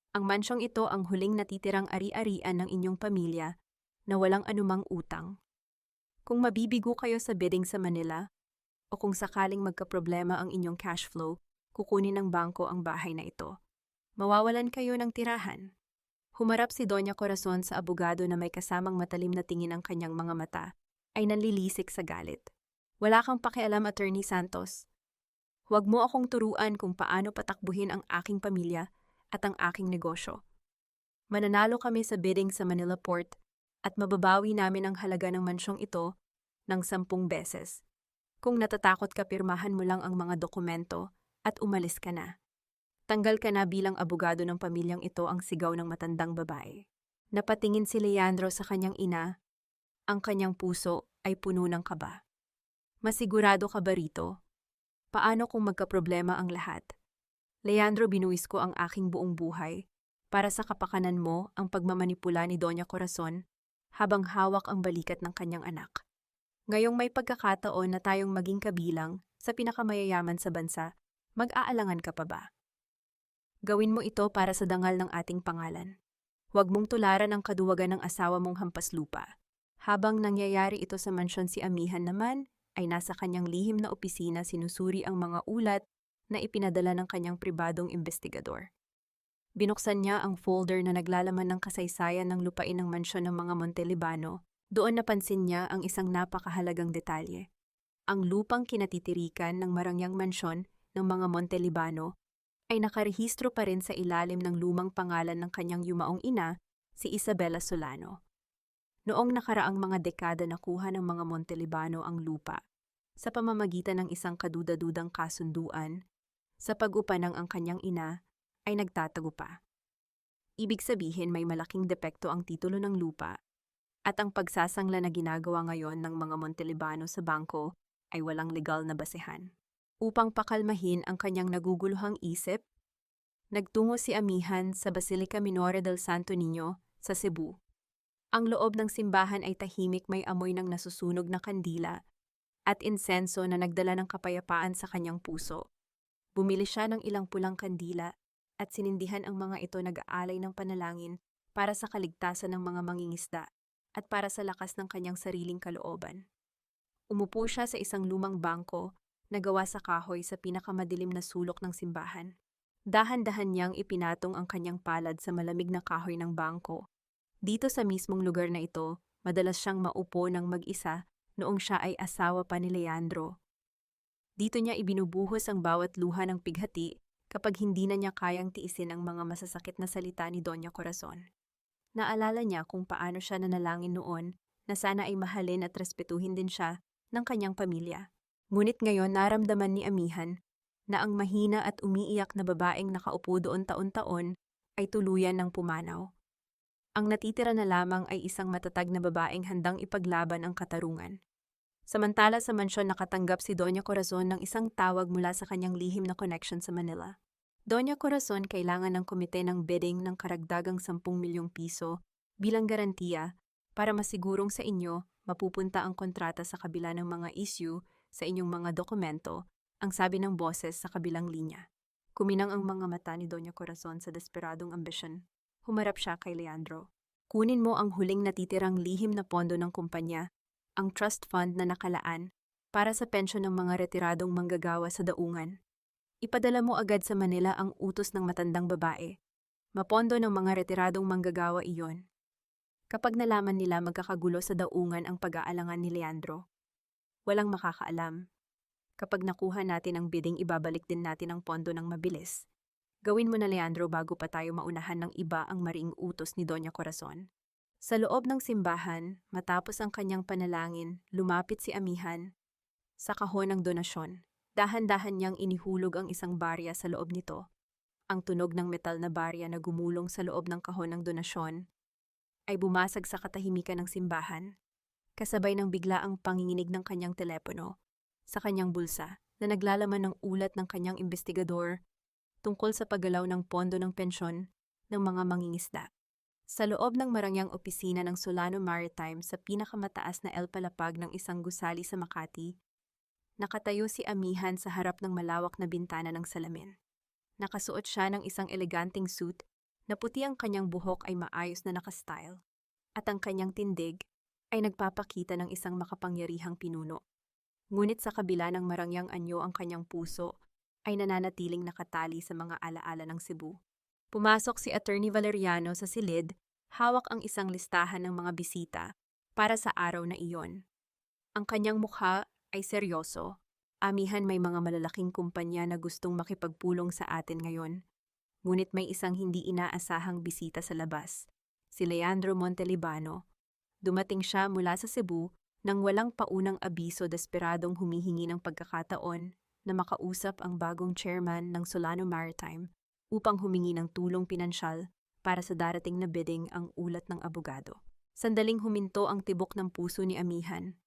Ang mansyong ito ang huling natitirang ari-arian ng inyong pamilya na walang anumang utang. Kung mabibigo kayo sa bidding sa Manila, o kung sakaling magkaproblema ang inyong cash flow, kukunin ng bangko ang bahay na ito. Mawawalan kayo ng tirahan. Humarap si Doña Corazon sa abogado na may kasamang matalim na tingin ang kanyang mga mata, ay nanlilisik sa galit. Wala kang pakialam, Attorney Santos. Huwag mo akong turuan kung paano patakbuhin ang aking pamilya at ang aking negosyo. Mananalo kami sa bidding sa Manila Port at mababawi namin ang halaga ng mansyong ito ng 10 beses. Kung natatakot ka, pirmahan mo lang ang mga dokumento at umalis ka na. Tanggal ka na bilang abogado ng pamilyang ito, ang sigaw ng matandang babae. Napatingin si Leandro sa kanyang ina. Ang kanyang puso ay puno ng kaba. Masigurado ka ba rito? Paano kung magkaproblema ang lahat? Leandro, binuwis ko ang aking buong buhay para sa kapakanan mo, ang pagmamanipula ni Doña Corazon habang hawak ang balikat ng kanyang anak. Ngayong may pagkakataon na tayong maging kabilang sa pinakamayayaman sa bansa, mag-aalangan ka pa ba? Gawin mo ito para sa dangal ng ating pangalan. Huwag mong tularan ang kaduwagan ng asawa mong hampas lupa. Habang nangyayari ito sa mansyon, si Amihan naman ay nasa kanyang lihim na opisina, sinusuri ang mga ulat na ipinadala ng kanyang pribadong investigador. Binuksan niya ang folder na naglalaman ng kasaysayan ng lupain ng mansyon ng mga Montelibano. Doon napansin niya ang isang napakahalagang detalye. Ang lupang kinatitirikan ng marangyang mansyon ng mga Montelibano ay nakarehistro pa rin sa ilalim ng lumang pangalan ng kanyang yumaong ina, si Isabela Solano. Noong nakaraang mga dekada, nakuha ng mga Montelibano ang lupa sa pamamagitan ng isang kaduda-dudang kasunduan sa pag-upa ng ang kanyang ina ay nagtatago pa. Ibig sabihin, may malaking depekto ang titulo ng lupa at ang pagsasangla na ginagawa ngayon ng mga Montelibano sa bangko ay walang legal na basehan. Upang pakalmahin ang kanyang naguguluhang isip, nagtungo si Amihan sa Basilica Minore del Santo Niño sa Cebu. Ang loob ng simbahan ay tahimik, may amoy ng nasusunog na kandila at insenso na nagdala ng kapayapaan sa kanyang puso. Bumili siya ng ilang pulang kandila at sinindihan ang mga ito, nag-aalay ng panalangin para sa kaligtasan ng mga mangingisda at para sa lakas ng kanyang sariling kalooban. Umupo siya sa isang lumang bangko na gawa sa kahoy sa pinakamadilim na sulok ng simbahan. Dahan-dahan niyang ipinatong ang kanyang palad sa malamig na kahoy ng bangko. Dito sa mismong lugar na ito, madalas siyang maupo ng mag-isa noong siya ay asawa pa ni Leandro. Dito niya ibinubuhos ang bawat luha ng pighati kapag hindi na niya kayang tiisin ang mga masasakit na salita ni Doña Corazon. Naalala niya kung paano siya nanalangin noon na sana ay mahalin at respetuhin din siya ng kanyang pamilya. Ngunit ngayon naramdaman ni Amihan na ang mahina at umiiyak na babaeng nakaupo doon taon-taon ay tuluyan ng pumanaw. Ang natitira na lamang ay isang matatag na babaeng handang ipaglaban ang katarungan. Samantala sa mansyon, nakatanggap si Doña Corazon ng isang tawag mula sa kanyang lihim na connection sa Manila. Doña Corazon, kailangan ng komite ng bidding ng karagdagang 10 milyong piso bilang garantiya para masigurong sa inyo mapupunta ang kontrata sa kabila ng mga issue sa inyong mga dokumento, ang sabi ng boses sa kabilang linya. Kuminang ang mga mata ni Doña Corazon sa desperadong ambisyon. Humarap siya kay Leandro. Kunin mo ang huling natitirang lihim na pondo ng kumpanya, ang trust fund na nakalaan para sa pensyon ng mga retiradong manggagawa sa daungan. Ipadala mo agad sa Manila ang utos ng matandang babae. Mapondo ng mga retiradong manggagawa iyon. Kapag nalaman nila magkakagulo sa daungan ang pag-aalangan ni Leandro, walang makakaalam. Kapag nakuha natin ang bidding, ibabalik din natin ang pondo ng mabilis. Gawin mo na, Leandro, bago pa tayo maunahan ng iba ang mariing utos ni Doña Corazon. Sa loob ng simbahan, matapos ang kanyang panalangin, lumapit si Amihan sa kahon ng donasyon. Dahan-dahan niyang inihulog ang isang barya sa loob nito. Ang tunog ng metal na barya na gumulong sa loob ng kahon ng donasyon ay bumasag sa katahimikan ng simbahan, kasabay ng biglaang panginginig ng kanyang telepono sa kanyang bulsa na naglalaman ng ulat ng kanyang investigador tungkol sa paggalaw ng pondo ng pensyon ng mga mangingisda. Sa loob ng marangyang opisina ng Solano Maritime sa pinakamataas na palapag ng isang gusali sa Makati, nakatayo si Amihan sa harap ng malawak na bintana ng salamin. Nakasuot siya ng isang eleganteng suit na puti, ang kanyang buhok ay maayos na nakastyle, at ang kanyang tindig ay nagpapakita ng isang makapangyarihang pinuno. Ngunit sa kabila ng marangyang anyo, ang kanyang puso ay nananatiling nakatali sa mga alaala ng Cebu. Pumasok si Attorney Valeriano sa silid, hawak ang isang listahan ng mga bisita para sa araw na iyon. Ang kanyang mukha ay seryoso. Amihan, may mga malalaking kumpanya na gustong makipagpulong sa atin ngayon. Ngunit may isang hindi inaasahang bisita sa labas, si Leandro Montelibano. Dumating siya mula sa Cebu nang walang paunang abiso, desperadong humihingi ng pagkakataon na makausap ang bagong chairman ng Solano Maritime upang humingi ng tulong pinansyal para sa darating na bidding, ang ulat ng abogado. Sandaling huminto ang tibok ng puso ni Amihan.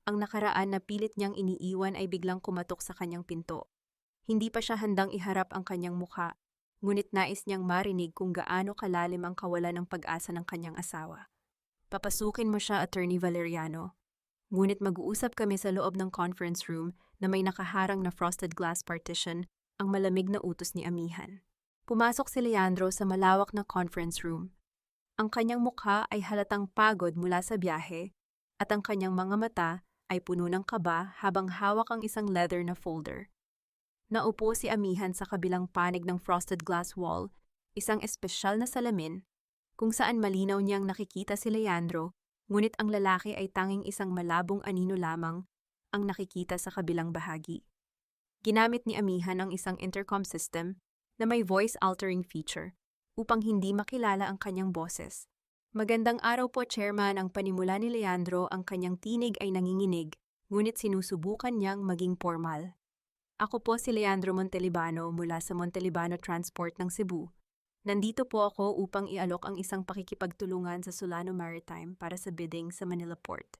Ang nakaraan na pilit niyang iniiwan ay biglang kumatok sa kanyang pinto. Hindi pa siya handang iharap ang kanyang mukha, ngunit nais niyang marinig kung gaano kalalim ang kawalan ng pag-asa ng kanyang asawa. Papasukin mo siya, Attorney Valeriano. Ngunit mag-uusap kami sa loob ng conference room na may nakaharang na frosted glass partition, ang malamig na utos ni Amihan. Pumasok si Leandro sa malawak na conference room. Ang kanyang mukha ay halatang pagod mula sa biyahe, at ang kanyang mga mata ay puno ng kaba habang hawak ang isang leather na folder. Naupo si Amihan sa kabilang panig ng frosted glass wall, isang espesyal na salamin, kung saan malinaw niyang nakikita si Leandro, ngunit ang lalaki ay tanging isang malabong anino lamang ang nakikita sa kabilang bahagi. Ginamit ni Amihan ang isang intercom system na may voice-altering feature upang hindi makilala ang kanyang boses. Magandang araw po, Chairman. Ang panimula ni Leandro, ang kanyang tinig ay nanginginig, ngunit sinusubukan niyang maging formal. Ako po si Leandro Montelibano mula sa Montelibano Transport ng Cebu. Nandito po ako upang ialok ang isang pakikipagtulungan sa Solano Maritime para sa bidding sa Manila Port.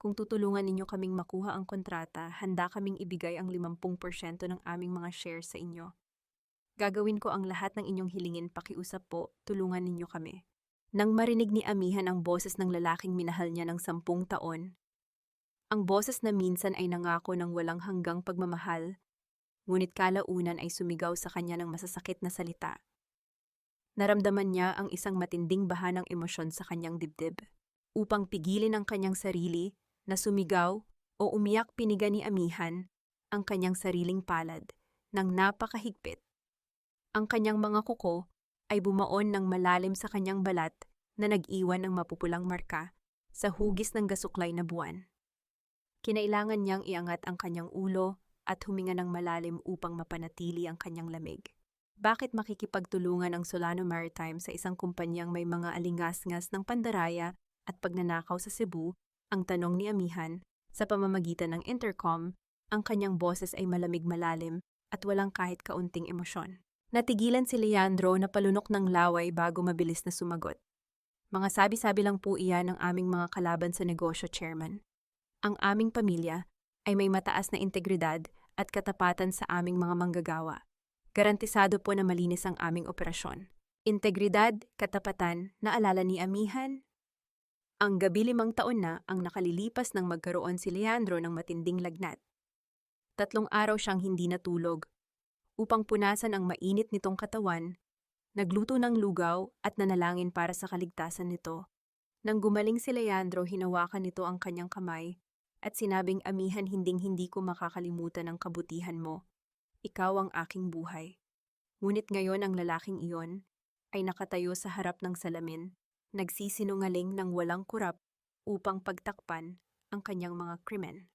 Kung tutulungan ninyo kaming makuha ang kontrata, handa kaming ibigay ang 50% ng aming mga shares sa inyo. Gagawin ko ang lahat ng inyong hilingin, pakiusap po, tulungan ninyo kami. Nang marinig ni Amihan ang boses ng lalaking minahal niya ng 10 taon, ang boses na minsan ay nangako ng walang hanggang pagmamahal, ngunit kalaunan ay sumigaw sa kanya ng masasakit na salita. Naramdaman niya ang isang matinding baha ng emosyon sa kanyang dibdib. Upang pigilin ang kanyang sarili na sumigaw o umiyak, piniga ni Amihan ang kanyang sariling palad ng napakahigpit. Ang kanyang mga kuko ay bumaon ng malalim sa kanyang balat na nag-iwan ng mapupulang marka sa hugis ng gasuklay na buwan. Kinailangan niyang iangat ang kanyang ulo at huminga ng malalim upang mapanatili ang kanyang lamig. Bakit makikipagtulungan ang Solano Maritime sa isang kumpanyang may mga alingasngas ng pandaraya at pagnanakaw sa Cebu? Ang tanong ni Amihan. Sa pamamagitan ng intercom, ang kanyang boses ay malamig, malalim at walang kahit kaunting emosyon. Natigilan si Leandro na palunok ng laway bago mabilis na sumagot. Mga sabi-sabi lang po iyan ng aming mga kalaban sa negosyo, Chairman. Ang aming pamilya ay may mataas na integridad at katapatan sa aming mga manggagawa. Garantisado po na malinis ang aming operasyon. Integridad, katapatan, naalala ni Amihan? Ang gabi 5 taon na ang nakalilipas nang magkaroon si Leandro ng matinding lagnat. 3 araw siyang hindi natulog. Upang punasan ang mainit nitong katawan, nagluto ng lugaw at nanalangin para sa kaligtasan nito. Nang gumaling si Leandro, hinawakan nito ang kanyang kamay at sinabing, Amihan, hinding-hindi ko makakalimutan ang kabutihan mo. Ikaw ang aking buhay. Ngunit ngayon ang lalaking iyon ay nakatayo sa harap ng salamin, nagsisinungaling ng walang kurap upang pagtakpan ang kanyang mga krimen.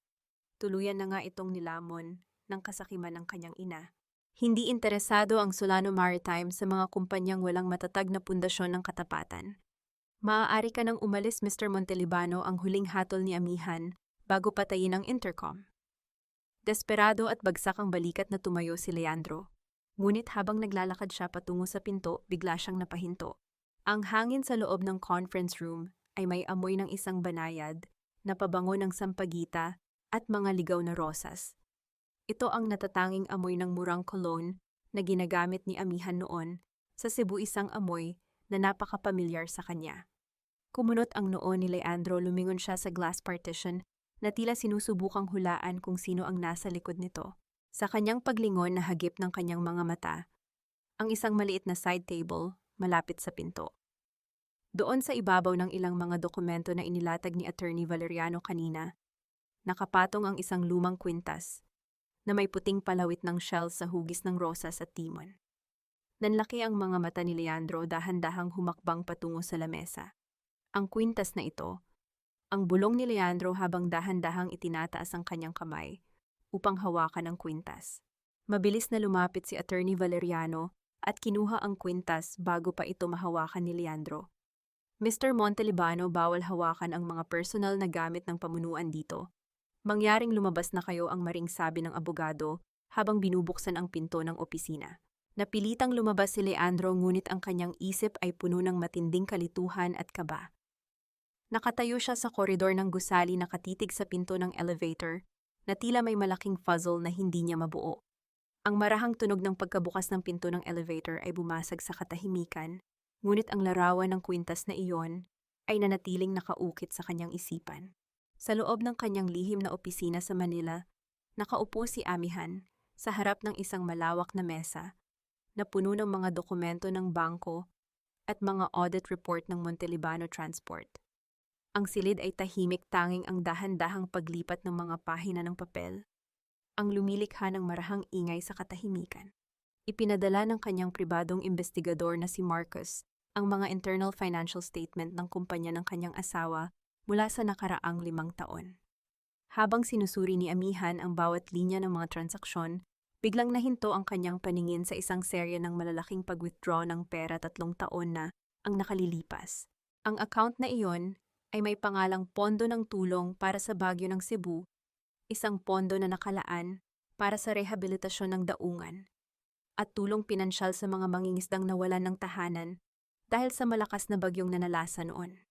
Tuluyan na nga itong nilamon ng kasakiman ng kanyang ina. Hindi interesado ang Solano Maritime sa mga kumpanyang walang matatag na pundasyon ng katapatan. Maaari ka nang umalis, Mr. Montelibano, ang huling hatol ni Amihan bago patayin ang intercom. Desperado at bagsak ang balikat na tumayo si Leandro. Ngunit habang naglalakad siya patungo sa pinto, bigla siyang napahinto. Ang hangin sa loob ng conference room ay may amoy ng isang banayad na pabango ng sampagita at mga ligaw na rosas. Ito ang natatanging amoy ng murang cologne na ginagamit ni Amihan noon sa Cebu, isang amoy na napakapamilyar sa kanya. Kumunot ang noo ni Leandro, lumingon siya sa glass partition na tila sinusubukang hulaan kung sino ang nasa likod nito. Sa kanyang paglingon na hagip ng kanyang mga mata, ang isang maliit na side table malapit sa pinto. Doon sa ibabaw ng ilang mga dokumento na inilatag ni Attorney Valeriano kanina, nakapatong ang isang lumang kwintas na may puting palawit ng shells sa hugis ng rosas at timon. Nanlaki ang mga mata ni Leandro, dahan-dahang humakbang patungo sa lamesa. Ang kwintas na ito, ang bulong ni Leandro habang dahan-dahang itinataas ang kanyang kamay upang hawakan ang kwintas. Mabilis na lumapit si Attorney Valeriano at kinuha ang kwintas bago pa ito mahawakan ni Leandro. Mr. Montelibano, bawal hawakan ang mga personal na gamit ng pamunuan dito. Mangyaring lumabas na kayo, ang maring sabi ng abogado habang binubuksan ang pinto ng opisina. Napilitang lumabas si Leandro, ngunit ang kanyang isip ay puno ng matinding kalituhan at kaba. Nakatayo siya sa koridor ng gusali, nakatitig sa pinto ng elevator na tila may malaking puzzle na hindi niya mabuo. Ang marahang tunog ng pagkabukas ng pinto ng elevator ay bumasag sa katahimikan, ngunit ang larawan ng kwintas na iyon ay nanatiling nakaukit sa kanyang isipan. Sa loob ng kanyang lihim na opisina sa Manila, nakaupo si Amihan sa harap ng isang malawak na mesa na puno ng mga dokumento ng bangko at mga audit report ng Montelibano Transport. Ang silid ay tahimik, tanging ang dahan-dahang paglipat ng mga pahina ng papel ang lumilikha ng marahang ingay sa katahimikan. Ipinadala ng kanyang pribadong investigador na si Marcus ang mga internal financial statement ng kumpanya ng kanyang asawa mula sa nakaraang 5 taon. Habang sinusuri ni Amihan ang bawat linya ng mga transaksyon, biglang nahinto ang kanyang paningin sa isang serye ng malalaking pag-withdraw ng pera 3 taon na ang nakalilipas. Ang account na iyon ay may pangalang Pondo ng Tulong para sa Bagyo ng Cebu, isang pondo na nakalaan para sa rehabilitasyon ng daungan, at tulong pinansyal sa mga mangingisdang nawalan ng tahanan dahil sa malakas na bagyong nanalasa noon.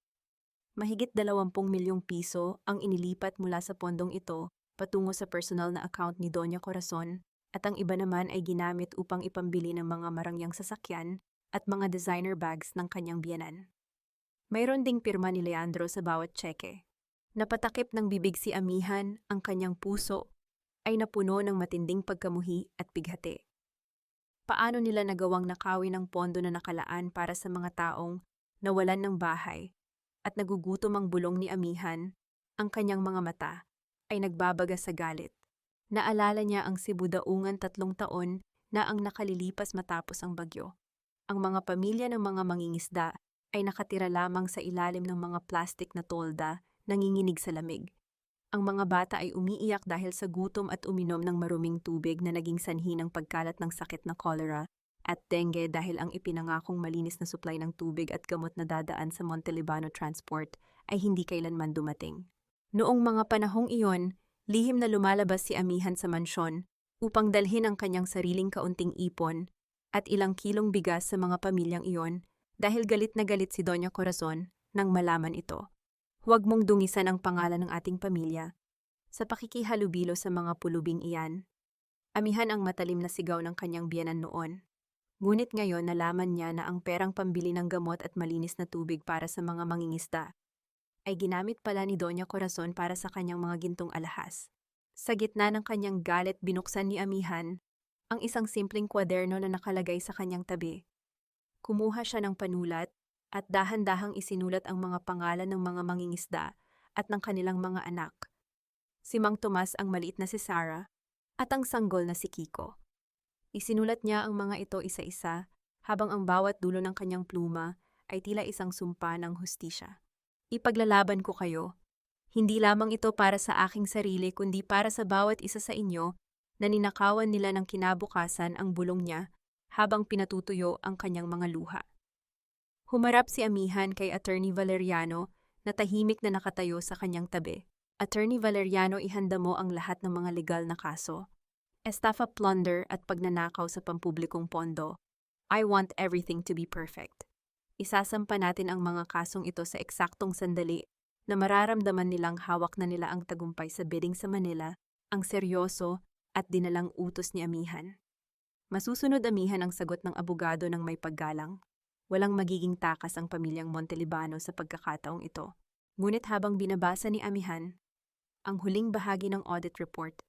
Mahigit 20 milyong piso ang inilipat mula sa pondong ito patungo sa personal na account ni Doña Corazon, at ang iba naman ay ginamit upang ipambili ng mga marangyang sasakyan at mga designer bags ng kanyang biyenan. Mayroon ding pirma ni Leandro sa bawat tseke. Napatakip ng bibig si Amihan, ang kanyang puso ay napuno ng matinding pagkamuhi at bighati. Paano nila nagawang nakawin ang pondo na nakalaan para sa mga taong nawalan ng bahay at nagugutom? Ang bulong ni Amihan, ang kanyang mga mata ay nagbabaga sa galit. Naalala niya ang Cebu daungan 3 taon na ang nakalilipas matapos ang bagyo. Ang mga pamilya ng mga mangingisda ay nakatira lamang sa ilalim ng mga plastik na tolda, nanginginig sa lamig. Ang mga bata ay umiiyak dahil sa gutom at uminom ng maruming tubig na naging sanhi ng pagkalat ng sakit na cholera at dengue, dahil ang ipinangakong malinis na supply ng tubig at gamot na dadaan sa Montelibano Transport ay hindi kailanman dumating. Noong mga panahong iyon, lihim na lumalabas si Amihan sa mansyon upang dalhin ang kanyang sariling kaunting ipon at ilang kilong bigas sa mga pamilyang iyon, dahil galit na galit si Doña Corazon nang malaman ito. Huwag mong dungisan ang pangalan ng ating pamilya sa pakikihalubilo sa mga pulubing iyan. Amihan ang matalim na sigaw ng kanyang biyenan noon. Ngunit ngayon nalaman niya na ang perang pambili ng gamot at malinis na tubig para sa mga mangingisda ay ginamit pala ni Doña Corazon para sa kanyang mga gintong alahas. Sa gitna ng kanyang galit, binuksan ni Amihan ang isang simpleng kwaderno na nakalagay sa kanyang tabi. Kumuha siya ng panulat at dahan-dahang isinulat ang mga pangalan ng mga mangingisda at ng kanilang mga anak. Si Mang Tomas, ang maliit na si Sarah, at ang sanggol na si Kiko. Isinulat niya ang mga ito isa-isa habang ang bawat dulo ng kanyang pluma ay tila isang sumpa ng hustisya. Ipaglalaban ko kayo. Hindi lamang ito para sa aking sarili kundi para sa bawat isa sa inyo na ninakawan nila ng kinabukasan ang bulong niya habang pinatutuyo ang kanyang mga luha. Humarap si Amihan kay Attorney Valeriano na tahimik na nakatayo sa kanyang tabi. Attorney Valeriano, ihanda mo ang lahat ng mga legal na kaso. Estafa, plunder at pagnanakaw sa pampublikong pondo. I want everything to be perfect. Isasampa natin ang mga kasong ito sa eksaktong sandali na mararamdaman nilang hawak na nila ang tagumpay sa bidding sa Manila, ang seryoso at dinalang utos ni Amihan. Masusunod, Amihan, ang sagot ng abogado ng may paggalang. Walang magiging takas ang pamilyang Montelibano sa pagkakataong ito. Ngunit habang binabasa ni Amihan ang huling bahagi ng audit report,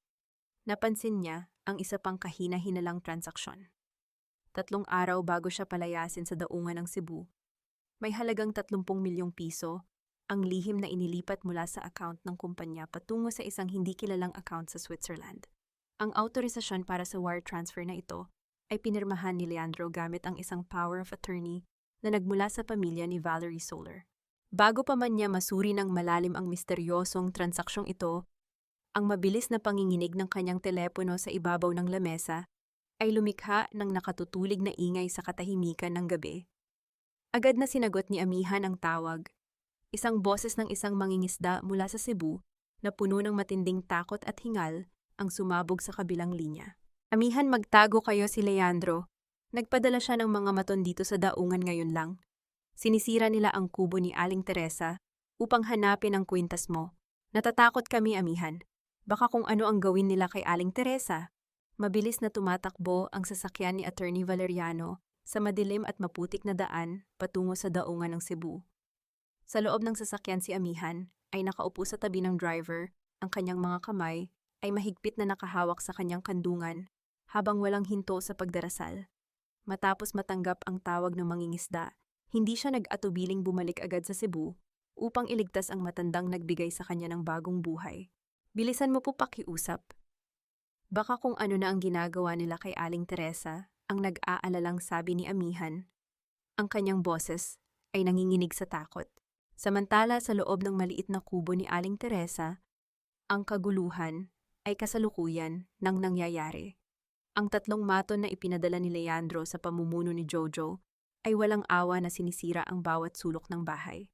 napansin niya ang isa pang kahina-hinalang transaksyon. 3 araw bago siya palayasin sa daungan ng Cebu, may halagang 30 milyong piso ang lihim na inilipat mula sa account ng kumpanya patungo sa isang hindi kilalang account sa Switzerland. Ang autorisasyon para sa wire transfer na ito ay pinirmahan ni Leandro gamit ang isang power of attorney na nagmula sa pamilya ni Valerie Soler. Bago pa man niya masuri ng malalim ang misteryosong transaksyong ito, ang mabilis na panginginig ng kanyang telepono sa ibabaw ng lamesa ay lumikha ng nakatutulig na ingay sa katahimikan ng gabi. Agad na sinagot ni Amihan ang tawag. Isang boses ng isang mangingisda mula sa Cebu na puno ng matinding takot at hingal ang sumabog sa kabilang linya. Amihan, magtago kayo, si Leandro. Nagpadala siya ng mga maton dito sa daungan ngayon lang. Sinisira nila ang kubo ni Aling Teresa upang hanapin ang kwintas mo. Natatakot kami, Amihan. Baka kung ano ang gawin nila kay Aling Teresa. Mabilis na tumatakbo ang sasakyan ni Attorney Valeriano sa madilim at maputik na daan patungo sa daungan ng Cebu. Sa loob ng sasakyan, si Amihan ay nakaupo sa tabi ng driver, ang kanyang mga kamay ay mahigpit na nakahawak sa kanyang kandungan habang walang hinto sa pagdarasal. Matapos matanggap ang tawag ng mangingisda, hindi siya nag-atubiling bumalik agad sa Cebu upang iligtas ang matandang nagbigay sa kanya ng bagong buhay. Bilisan mo po pakiusap. Baka kung ano na ang ginagawa nila kay Aling Teresa, ang nag-aalalang sabi ni Amihan. Ang kanyang boses ay nanginginig sa takot. Samantala sa loob ng maliit na kubo ni Aling Teresa, ang kaguluhan ay kasalukuyan nang nangyayari. Ang 3 maton na ipinadala ni Leandro sa pamumuno ni Jojo ay walang awa na sinisira ang bawat sulok ng bahay.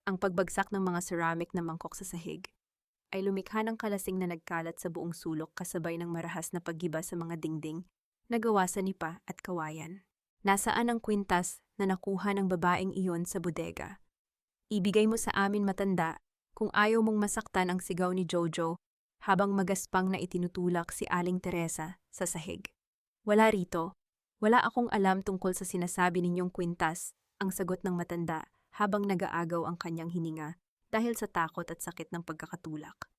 Ang pagbagsak ng mga ceramic na mangkok sa sahig ay lumikha ng kalasing na nagkalat sa buong sulok kasabay ng marahas na paggiba sa mga dingding na gawa sa nipa at kawayan. Nasaan ang kwintas na nakuha ng babaeng iyon sa bodega? Ibigay mo sa amin, matanda, kung ayaw mong masaktan ang sigaw ni Jojo habang magaspang na itinutulak si Aling Teresa sa sahig. Wala rito. Wala akong alam tungkol sa sinasabi ninyong kwintas, ang sagot ng matanda habang nagaagaw ang kanyang hininga dahil sa takot at sakit ng pagkakatulak.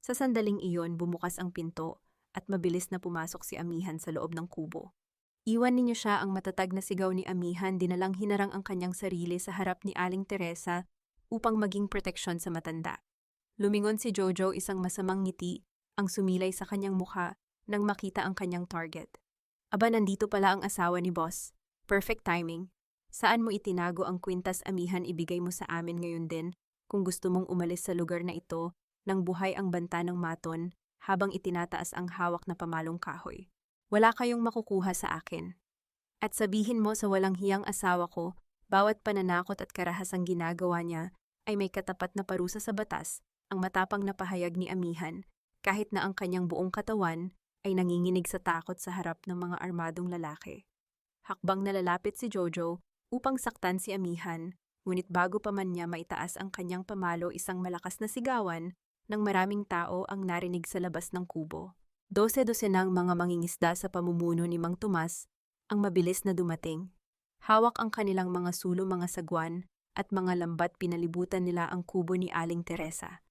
Sa sandaling iyon, bumukas ang pinto at mabilis na pumasok si Amihan sa loob ng kubo. Iwan ninyo siya, ang matatag na sigaw ni Amihan, dinalang hinarang ang kanyang sarili sa harap ni Aling Teresa upang maging proteksyon sa matanda. Lumingon si Jojo, isang masamang ngiti ang sumilay sa kanyang mukha nang makita ang kanyang target. Aba, nandito pala ang asawa ni boss. Perfect timing. Saan mo itinago ang kwintas, Amihan? Ibigay mo sa amin ngayon din kung gusto mong umalis sa lugar na ito nang buhay ang banta ng maton habang itinataas ang hawak na pamalong kahoy. Wala kayong makukuha sa akin. At sabihin mo sa walang hiyang asawa ko, bawat pananakot at karahasang ginagawa niya ay may katapat na parusa sa batas, ang matapang na pahayag ni Amihan, kahit na ang kanyang buong katawan ay nanginginig sa takot sa harap ng mga armadong lalaki. Hakbang na lalapit si Jojo upang saktan si Amihan, ngunit bago pa man niya maitaas ang kanyang pamalo, isang malakas na sigawan ng maraming tao ang narinig sa labas ng kubo. 12-dosenang mga mangingisda sa pamumuno ni Mang Tomas ang mabilis na dumating. Hawak ang kanilang mga sulo, mga sagwan at mga lambat, pinalibutan nila ang kubo ni Aling Teresa.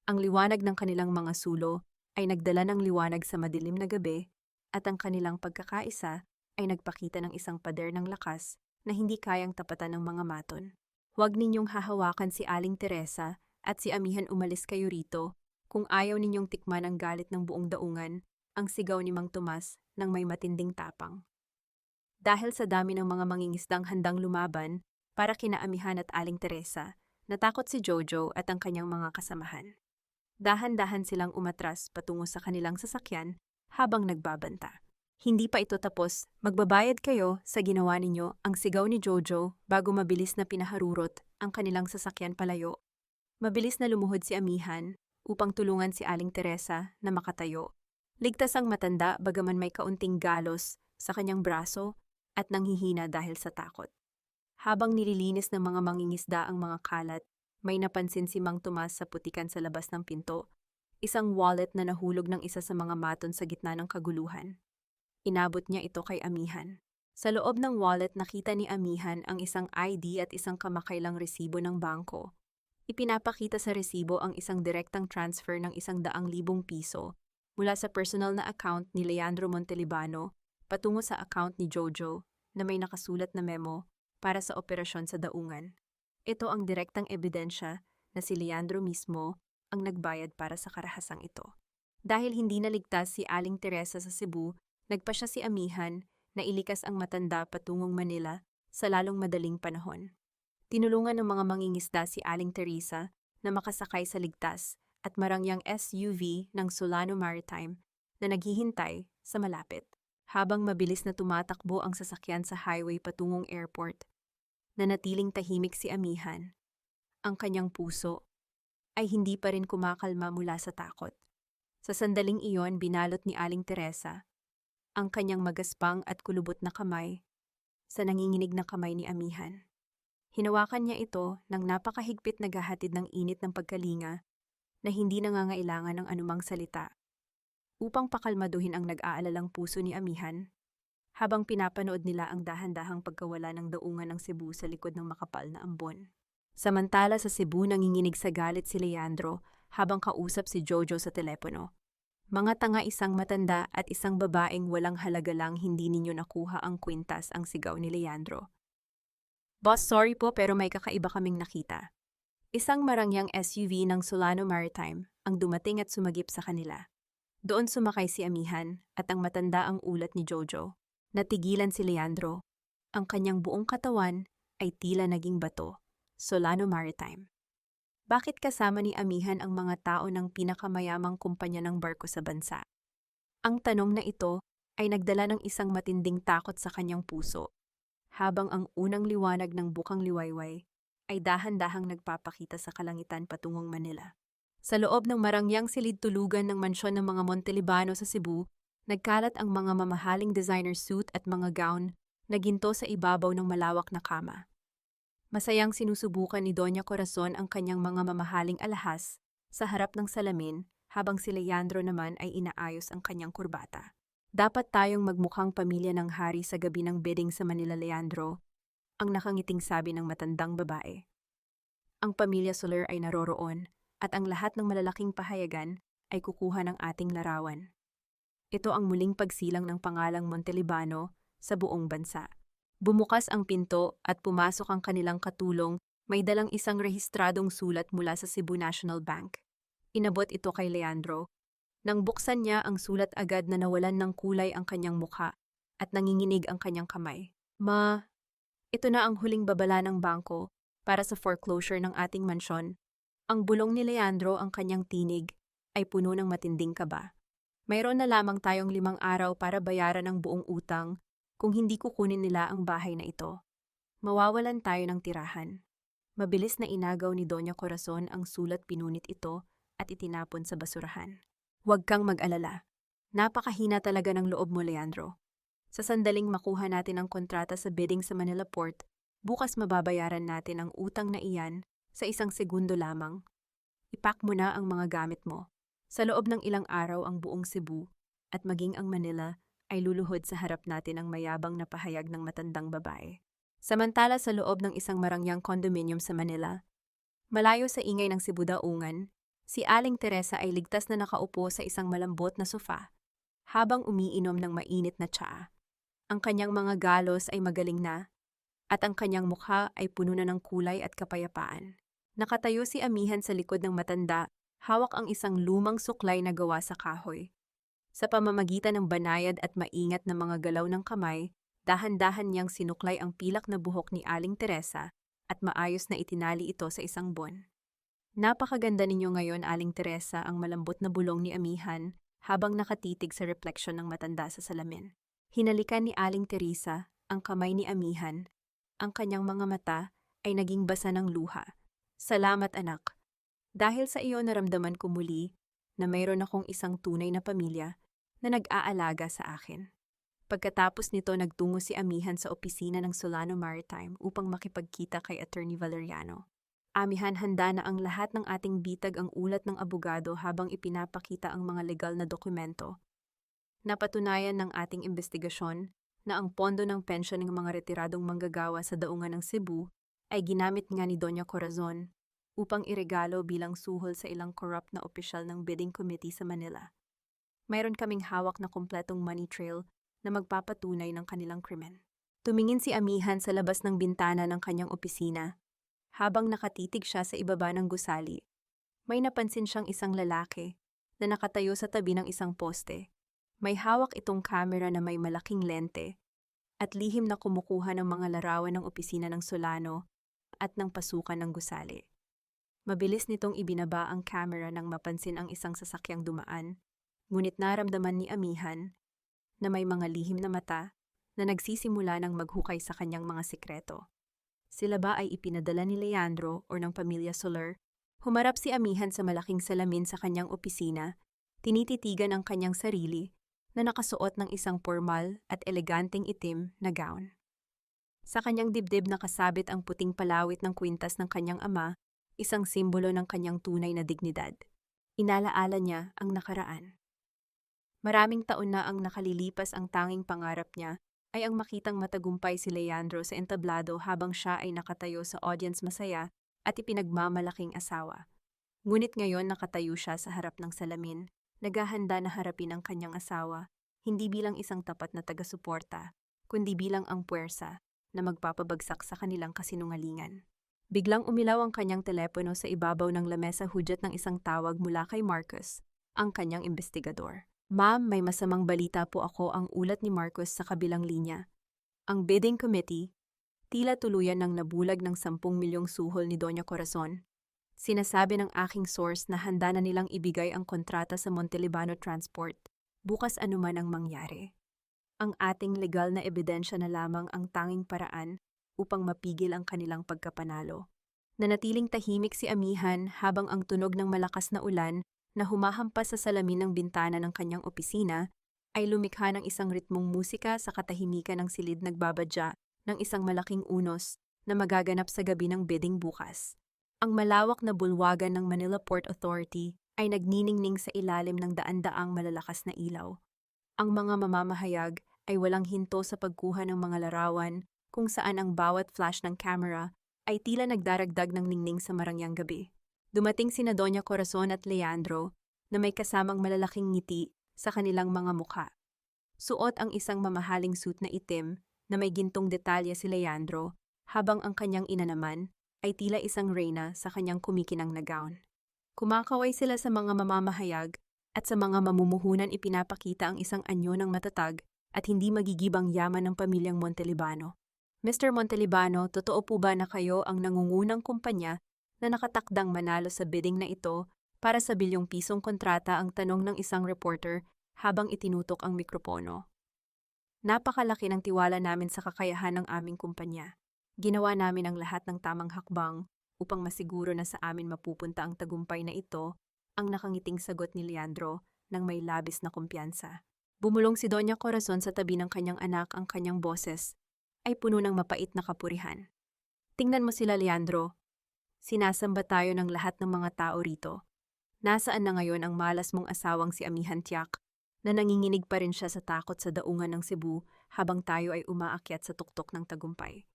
Ang liwanag ng kanilang mga sulo ay nagdala ng liwanag sa madilim na gabi at ang kanilang pagkakaisa ay nagpakita ng isang pader ng lakas na hindi kayang tapatan ng mga maton. Huwag ninyong hahawakan si Aling Teresa at si Amihan, umalis kayo rito kung ayaw ninyong tikman ang galit ng buong daungan, ang sigaw ni Mang Tomas nang may matinding tapang. Dahil sa dami ng mga mangingisdang handang lumaban para kina Amihan at Aling Teresa. Natakot si Jojo at ang kanyang mga kasamahan. Dahan-dahan silang umatras patungo sa kanilang sasakyan habang nagbabanta. Hindi pa ito tapos, magbabayad kayo sa ginawa ninyo, ang sigaw ni Jojo bago mabilis na pinaharurot ang kanilang sasakyan palayo. Mabilis na lumuhod si Amihan upang tulungan si Aling Teresa na makatayo. Ligtas ang matanda bagaman may kaunting galos sa kanyang braso at nanghihina dahil sa takot. Habang nililinis ng mga mangingisda ang mga kalat, may napansin si Mang Tomas sa putikan sa labas ng pinto, isang wallet na nahulog ng isa sa mga maton sa gitna ng kaguluhan. Inabot niya ito kay Amihan. Sa loob ng wallet nakita ni Amihan ang isang ID at isang kamakailang resibo ng bangko. Ipinapakita sa resibo ang isang direktang transfer ng 100,000 piso mula sa personal na account ni Leandro Montelibano patungo sa account ni Jojo na may nakasulat na memo para sa operasyon sa daungan. Ito ang direktang ebidensya na si Leandro mismo ang nagbayad para sa karahasang ito. Dahil hindi naligtas si Aling Teresa sa Cebu, nagpasya si Amihan na ilikas ang matanda patungong Manila sa lalong madaling panahon. Tinulungan ng mga mangingisda si Aling Teresa na makasakay sa ligtas at marangyang SUV ng Solano Maritime na naghihintay sa malapit. Habang mabilis na tumatakbo ang sasakyan sa highway patungong airport, nanatiling tahimik si Amihan. Ang kanyang puso ay hindi pa rin kumakalma mula sa takot. Sa sandaling iyon, binalot ni Aling Teresa ang kanyang magaspang at kulubot na kamay sa nanginginig na kamay ni Amihan. Hinawakan niya ito ng napakahigpit na gahatid ng init ng pagkalinga na hindi nangangailangan ng anumang salita upang pakalmaduhin ang nag-aalalang puso ni Amihan habang pinapanood nila ang dahan-dahang pagkawala ng daungan ng Cebu sa likod ng makapal na ambon. Samantala sa Cebu nanginginig sa galit si Leandro habang kausap si Jojo sa telepono. Mga tanga, isang matanda at isang babaeng walang halaga lang, hindi ninyo nakuha ang kwintas, ang sigaw ni Leandro. Boss, sorry po pero may kakaiba kaming nakita. Isang marangyang SUV ng Solano Maritime ang dumating at sumagip sa kanila. Doon sumakay si Amihan at ang matanda ang ulat ni Jojo. Natigilan si Leandro. Ang kanyang buong katawan ay tila naging bato. Solano Maritime. Bakit kasama ni Amihan ang mga tao ng pinakamayamang kumpanya ng barko sa bansa? Ang tanong na ito ay nagdala ng isang matinding takot sa kanyang puso, habang ang unang liwanag ng bukang liwayway ay dahan-dahang nagpapakita sa kalangitan patungong Manila. Sa loob ng marangyang silid-tulugan ng mansyon ng mga Montelibano sa Cebu, nagkalat ang mga mamahaling designer suit at mga gown na ginto sa ibabaw ng malawak na kama. Masayang sinusubukan ni Doña Corazon ang kanyang mga mamahaling alahas sa harap ng salamin habang si Leandro naman ay inaayos ang kanyang kurbata. Dapat tayong magmukhang pamilya ng hari sa gabi ng bidding sa Manila, Leandro, ang nakangiting sabi ng matandang babae. Ang pamilya Soler ay naroroon at ang lahat ng malalaking pahayagan ay kukuha ng ating larawan. Ito ang muling pagsilang ng pangalang Montelibano sa buong bansa. Bumukas ang pinto at pumasok ang kanilang katulong, may dalang isang rehistradong sulat mula sa Cebu National Bank. Inabot ito kay Leandro. Nang buksan niya ang sulat, agad na nawalan ng kulay ang kanyang mukha at nanginginig ang kanyang kamay. Ito na ang huling babala ng bangko para sa foreclosure ng ating mansyon. Ang bulong ni Leandro, ang kanyang tinig, ay puno ng matinding kaba. Mayroon na lamang tayong 5 araw para bayaran ang buong utang. Kung hindi kukunin nila ang bahay na ito, mawawalan tayo ng tirahan. Mabilis na inagaw ni Doña Corazon ang sulat, pinunit ito at itinapon sa basurahan. Huwag kang mag-alala. Napakahina talaga ng loob mo, Leandro. Sa sandaling makuha natin ang kontrata sa bidding sa Manila Port, bukas mababayaran natin ang utang na iyan sa 1 segundo lamang. Ipak mo na ang mga gamit mo. Sa loob ng ilang araw ang buong Cebu at maging ang Manila ay luluhod sa harap natin, ang mayabang na pahayag ng matandang babae. Samantala sa loob ng isang marangyang condominium sa Manila, malayo sa ingay ng Cebu daungan, si Aling Teresa ay ligtas na nakaupo sa isang malambot na sofa habang umiinom ng mainit na tsaa. Ang kanyang mga galos ay magaling na at ang kanyang mukha ay puno na ng kulay at kapayapaan. Nakatayo si Amihan sa likod ng matanda, hawak ang isang lumang suklay na gawa sa kahoy. Sa pamamagitan ng banayad at maingat na mga galaw ng kamay, dahan-dahan niyang sinuklay ang pilak na buhok ni Aling Teresa at maayos na itinali ito sa isang bon. Napakaganda ninyo ngayon, Aling Teresa, ang malambot na bulong ni Amihan habang nakatitig sa refleksyon ng matanda sa salamin. Hinalikan ni Aling Teresa ang kamay ni Amihan. Ang kanyang mga mata ay naging basa ng luha. Salamat, anak. Dahil sa iyo naramdaman ko muli na mayroon akong isang tunay na pamilya na nag-aalaga sa akin. Pagkatapos nito, nagtungo si Amihan sa opisina ng Solano Maritime upang makipagkita kay Attorney Valeriano. Amihan, handa na ang lahat ng ating bitag ang ulat ng abogado habang ipinapakita ang mga legal na dokumento. Napatunayan ng ating investigasyon na ang pondo ng pensyon ng mga retiradong manggagawa sa daungan ng Cebu ay ginamit nga ni Doña Corazon upang iregalo bilang suhol sa ilang corrupt na opisyal ng bidding committee sa Manila. Mayroon kaming hawak na kumpletong money trail na magpapatunay ng kanilang krimen. Tumingin si Amihan sa labas ng bintana ng kanyang opisina. Habang nakatitig siya sa ibaba ng gusali, may napansin siyang isang lalaki na nakatayo sa tabi ng isang poste. May hawak itong kamera na may malaking lente at lihim na kumukuha ng mga larawan ng opisina ng Solano at ng pasukan ng gusali. Mabilis nitong ibinaba ang kamera nang mapansin ang isang sasakyang dumaan, ngunit naramdaman ni Amihan na may mga lihim na mata na nagsisimula ng maghukay sa kanyang mga sikreto. Sila ba ay ipinadala ni Leandro o ng pamilya Soler? Humarap si Amihan sa malaking salamin sa kanyang opisina, tinititigan ang kanyang sarili na nakasuot ng isang formal at eleganteng itim na gown. Sa kanyang dibdib nakasabit ang puting palawit ng kwintas ng kanyang ama, isang simbolo ng kanyang tunay na dignidad. Inalaala niya ang nakaraan. Maraming taon na ang nakalilipas, ang tanging pangarap niya ay ang makitang matagumpay si Leandro sa entablado habang siya ay nakatayo sa audience masaya at ipinagmamalaking asawa. Ngunit ngayon nakatayo siya sa harap ng salamin, naghahanda na harapin ang kanyang asawa, hindi bilang isang tapat na taga-suporta, kundi bilang ang puwersa na magpapabagsak sa kanilang kasinungalingan. Biglang umilaw ang kanyang telepono sa ibabaw ng lamesa, hudyat ng isang tawag mula kay Marcos, ang kanyang investigador. Ma'am, may masamang balita po ako, ang ulat ni Marcos sa kabilang linya. Ang bidding committee, tila tuluyan ng nabulag ng 10 milyong suhol ni Doña Corazon. Sinasabi ng aking source na handa na nilang ibigay ang kontrata sa Montelibano Transport, bukas anuman ang mangyari. Ang ating legal na ebidensya na lamang ang tanging paraan upang mapigil ang kanilang pagkapanalo. Nanatiling tahimik si Amihan habang ang tunog ng malakas na ulan na humahampas sa salamin ng bintana ng kanyang opisina ay lumikha ng isang ritmong musika sa katahimikan ng silid, nagbabadya ng isang malaking unos na magaganap sa gabi ng bidding bukas. Ang malawak na bulwagan ng Manila Port Authority ay nagniningning sa ilalim ng daan-daang malalakas na ilaw. Ang mga mamamahayag ay walang hinto sa pagkuha ng mga larawan kung saan ang bawat flash ng camera ay tila nagdaragdag ng ningning sa marangyang gabi. Dumating sina Doña Corazon at Leandro na may kasamang malalaking ngiti sa kanilang mga mukha. Suot ang isang mamahaling suit na itim na may gintong detalye si Leandro, habang ang kanyang ina naman ay tila isang reyna sa kanyang kumikinang na gown. Kumakaway sila sa mga mamamahayag at sa mga mamumuhunan, ipinapakita ang isang anyo ng matatag at hindi magigibang yaman ng pamilyang Montelibano. Mr. Montelibano, totoo po ba na kayo ang nangungunang kumpanya na nakatakdang manalo sa bidding na ito para sa bilyong-pisong kontrata? Ang tanong ng isang reporter habang itinutok ang mikropono. Napakalaki ng tiwala namin sa kakayahan ng aming kumpanya. Ginawa namin ang lahat ng tamang hakbang upang masiguro na sa amin mapupunta ang tagumpay na ito, ang nakangiting sagot ni Leandro nang may labis na kumpiyansa. Bumulong si Doña Corazon sa tabi ng kanyang anak, ang kanyang boses ay puno ng mapait na kapurihan. Tingnan mo sila, Leandro. Sinasamba tayo ng lahat ng mga tao rito. Nasaan na ngayon ang malas mong asawang si Amihan Tiak na nanginginig pa rin siya sa takot sa daungan ng Cebu habang tayo ay umaakyat sa tuktok ng tagumpay?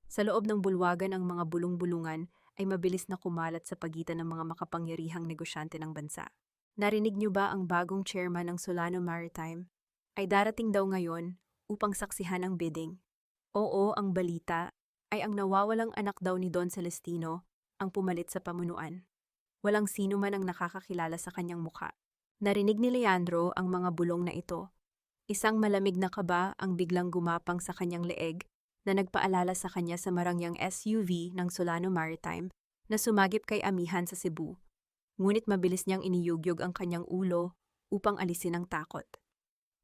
Sa loob ng bulwagan, ang mga bulong-bulungan ay mabilis na kumalat sa pagitan ng mga makapangyarihang negosyante ng bansa. Narinig niyo ba, ang bagong chairman ng Solano Maritime ay darating daw ngayon upang saksihan ang bidding? Oo, ang balita ay ang nawawalang anak daw ni Don Celestino ang pumalit sa pamunuan. Walang sino man ang nakakakilala sa kanyang mukha. Narinig ni Leandro ang mga bulong na ito. Isang malamig na kaba ang biglang gumapang sa kanyang leeg na nagpaalala sa kanya sa marangyang SUV ng Solano Maritime na sumagip kay Amihan sa Cebu. Ngunit mabilis niyang iniyugyog ang kanyang ulo upang alisin ang takot.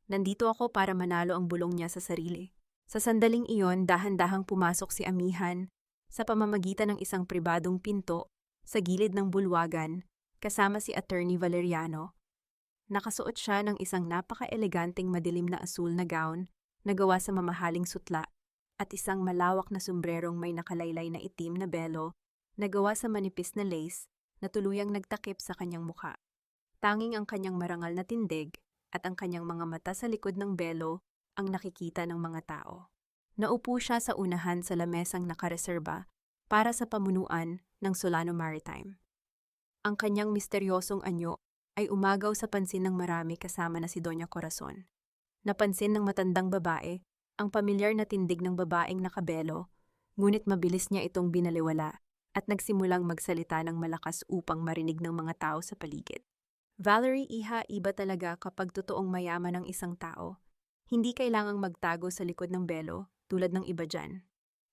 Nandito ako para manalo ang bulong niya sa sarili. Sa sandaling iyon, dahan-dahang pumasok si Amihan sa pamamagitan ng isang pribadong pinto sa gilid ng bulwagan kasama si Attorney Valeriano. Nakasuot siya ng isang napaka-eleganteng madilim na asul na gown na gawa sa mamahaling sutla at isang malawak na sombrerong may nakalaylay na itim na belo na gawa sa manipis na lace na tuluyang nagtakip sa kanyang mukha. Tanging ang kanyang marangal na tindig at ang kanyang mga mata sa likod ng belo ang nakikita ng mga tao. Naupo siya sa unahan sa lamesang nakareserba para sa pamunuan ng Solano Maritime. Ang kanyang misteryosong anyo ay umagaw sa pansin ng marami kasama na si Doña Corazon. Napansin ng matandang babae ang pamilyar na tindig ng babaeng nakabelo, ngunit mabilis niya itong binaliwala at nagsimulang magsalita ng malakas upang marinig ng mga tao sa paligid. Valerie, iha, iba talaga kapag totoong mayaman ang isang tao. Hindi kailangang magtago sa likod ng belo tulad ng iba dyan.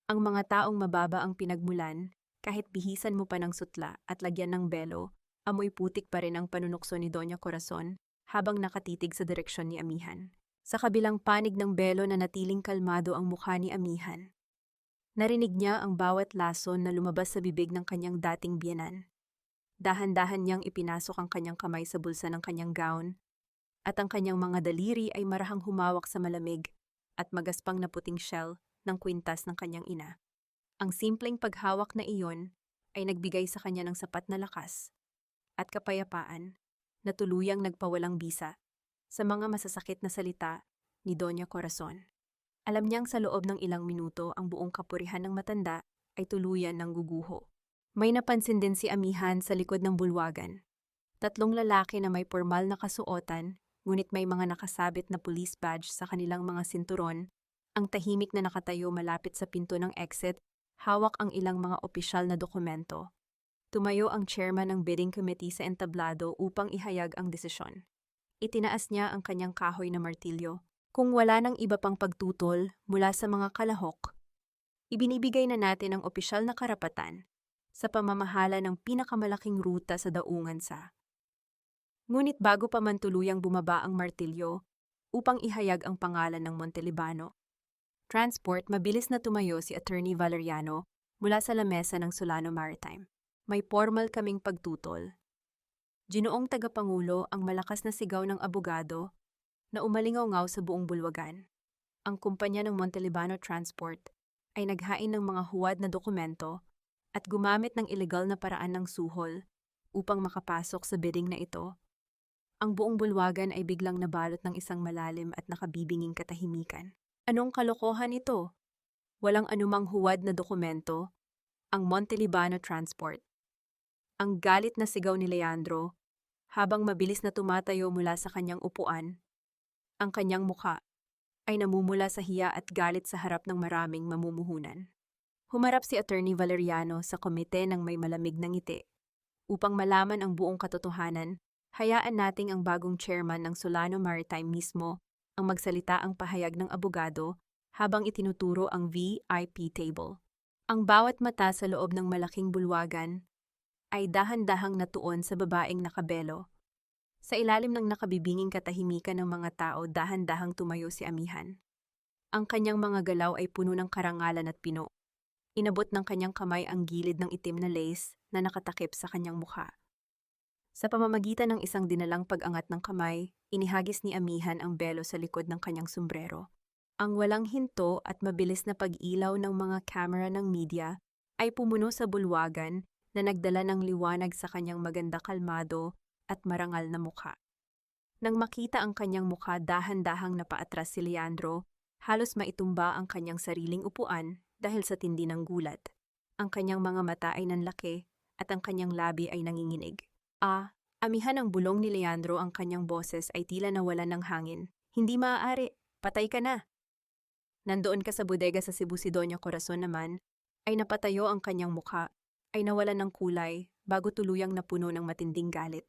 Ang mga taong mababa ang pinagmulan, kahit bihisan mo pa ng sutla at lagyan ng belo, amoy putik pa rin ang panunukso ni Doña Corazon habang nakatitig sa direksyon ni Amihan. Sa kabilang panig ng belo na natiling kalmado ang mukha ni Amihan. Narinig niya ang bawat lason na lumabas sa bibig ng kanyang dating biyenan. Dahan-dahan niyang ipinasok ang kanyang kamay sa bulsa ng kanyang gown, at ang kanyang mga daliri ay marahang humawak sa malamig at magaspang na puting shell ng kwintas ng kanyang ina. Ang simpleng paghawak na iyon ay nagbigay sa kanya ng sapat na lakas at kapayapaan na tuluyang nagpawalang bisa sa mga masasakit na salita ni Doña Corazon. Alam niyang sa loob ng ilang minuto ang buong kapurihan ng matanda ay tuluyan ng guguho. May napansin din si Amihan sa likod ng bulwagan. 3 lalaki na may pormal na kasuotan, ngunit may mga nakasabit na police badge sa kanilang mga sinturon, ang tahimik na nakatayo malapit sa pinto ng exit, hawak ang ilang mga opisyal na dokumento. Tumayo ang chairman ng bidding committee sa entablado upang ihayag ang desisyon. Itinaas niya ang kanyang kahoy na martilyo. Kung wala nang iba pang pagtutol mula sa mga kalahok, ibinibigay na natin ang opisyal na karapatan sa pamamahala ng pinakamalaking ruta sa daungan sa. Ngunit bago pa man tuluyang bumaba ang martilyo upang ihayag ang pangalan ng Montelibano Transport, mabilis na tumayo si Attorney Valeriano mula sa lamesa ng Solano Maritime. May formal kaming pagtutol. Ginoong tagapangulo ang malakas na sigaw ng abogado na umalingaw-ngaw sa buong bulwagan. Ang kumpanya ng Montelibano Transport ay naghain ng mga huwad na dokumento at gumamit ng ilegal na paraan ng suhol upang makapasok sa bidding na ito. Ang buong bulwagan ay biglang nabalot ng isang malalim at nakabibinging katahimikan. Anong kalokohan ito? Walang anumang huwad na dokumento, ang Montelibano Transport. Ang galit na sigaw ni Leandro, habang mabilis na tumatayo mula sa kanyang upuan, ang kanyang mukha ay namumula sa hiya at galit sa harap ng maraming mamumuhunan. Humarap si Attorney Valeriano sa komite ng may malamig na ngiti. Upang malaman ang buong katotohanan, hayaan nating ang bagong chairman ng Solano Maritime mismo ang magsalita ang pahayag ng abogado habang itinuturo ang VIP table. Ang bawat mata sa loob ng malaking bulwagan ay dahan-dahang natuon sa babaeng nakabelo. Sa ilalim ng nakabibinging katahimikan ng mga tao, dahan-dahang tumayo si Amihan. Ang kanyang mga galaw ay puno ng karangalan at pino. Inabot ng kanyang kamay ang gilid ng itim na lace na nakatakip sa kanyang mukha. Sa pamamagitan ng isang dinalang pag-angat ng kamay, inihagis ni Amihan ang belo sa likod ng kanyang sombrero. Ang walang hinto at mabilis na pag-ilaw ng mga kamera ng media ay pumuno sa bulwagan na nagdala ng liwanag sa kanyang maganda kalmado at marangal na mukha. Nang makita ang kanyang mukha, dahan-dahang napaatras si Leandro, halos maitumba ang kanyang sariling upuan dahil sa tindi ng gulat. Ang kanyang mga mata ay nanlaki at ang kanyang labi ay nanginginig. Amihan ang bulong ni Leandro, ang kanyang boses ay tila nawalan ng hangin. Hindi maaari, patay ka na. Nandoon ka sa bodega sa Cebu. Si Doña Corazon naman ay napatayo, ang kanyang mukha ay nawalan ng kulay bago tuluyang napuno ng matinding galit.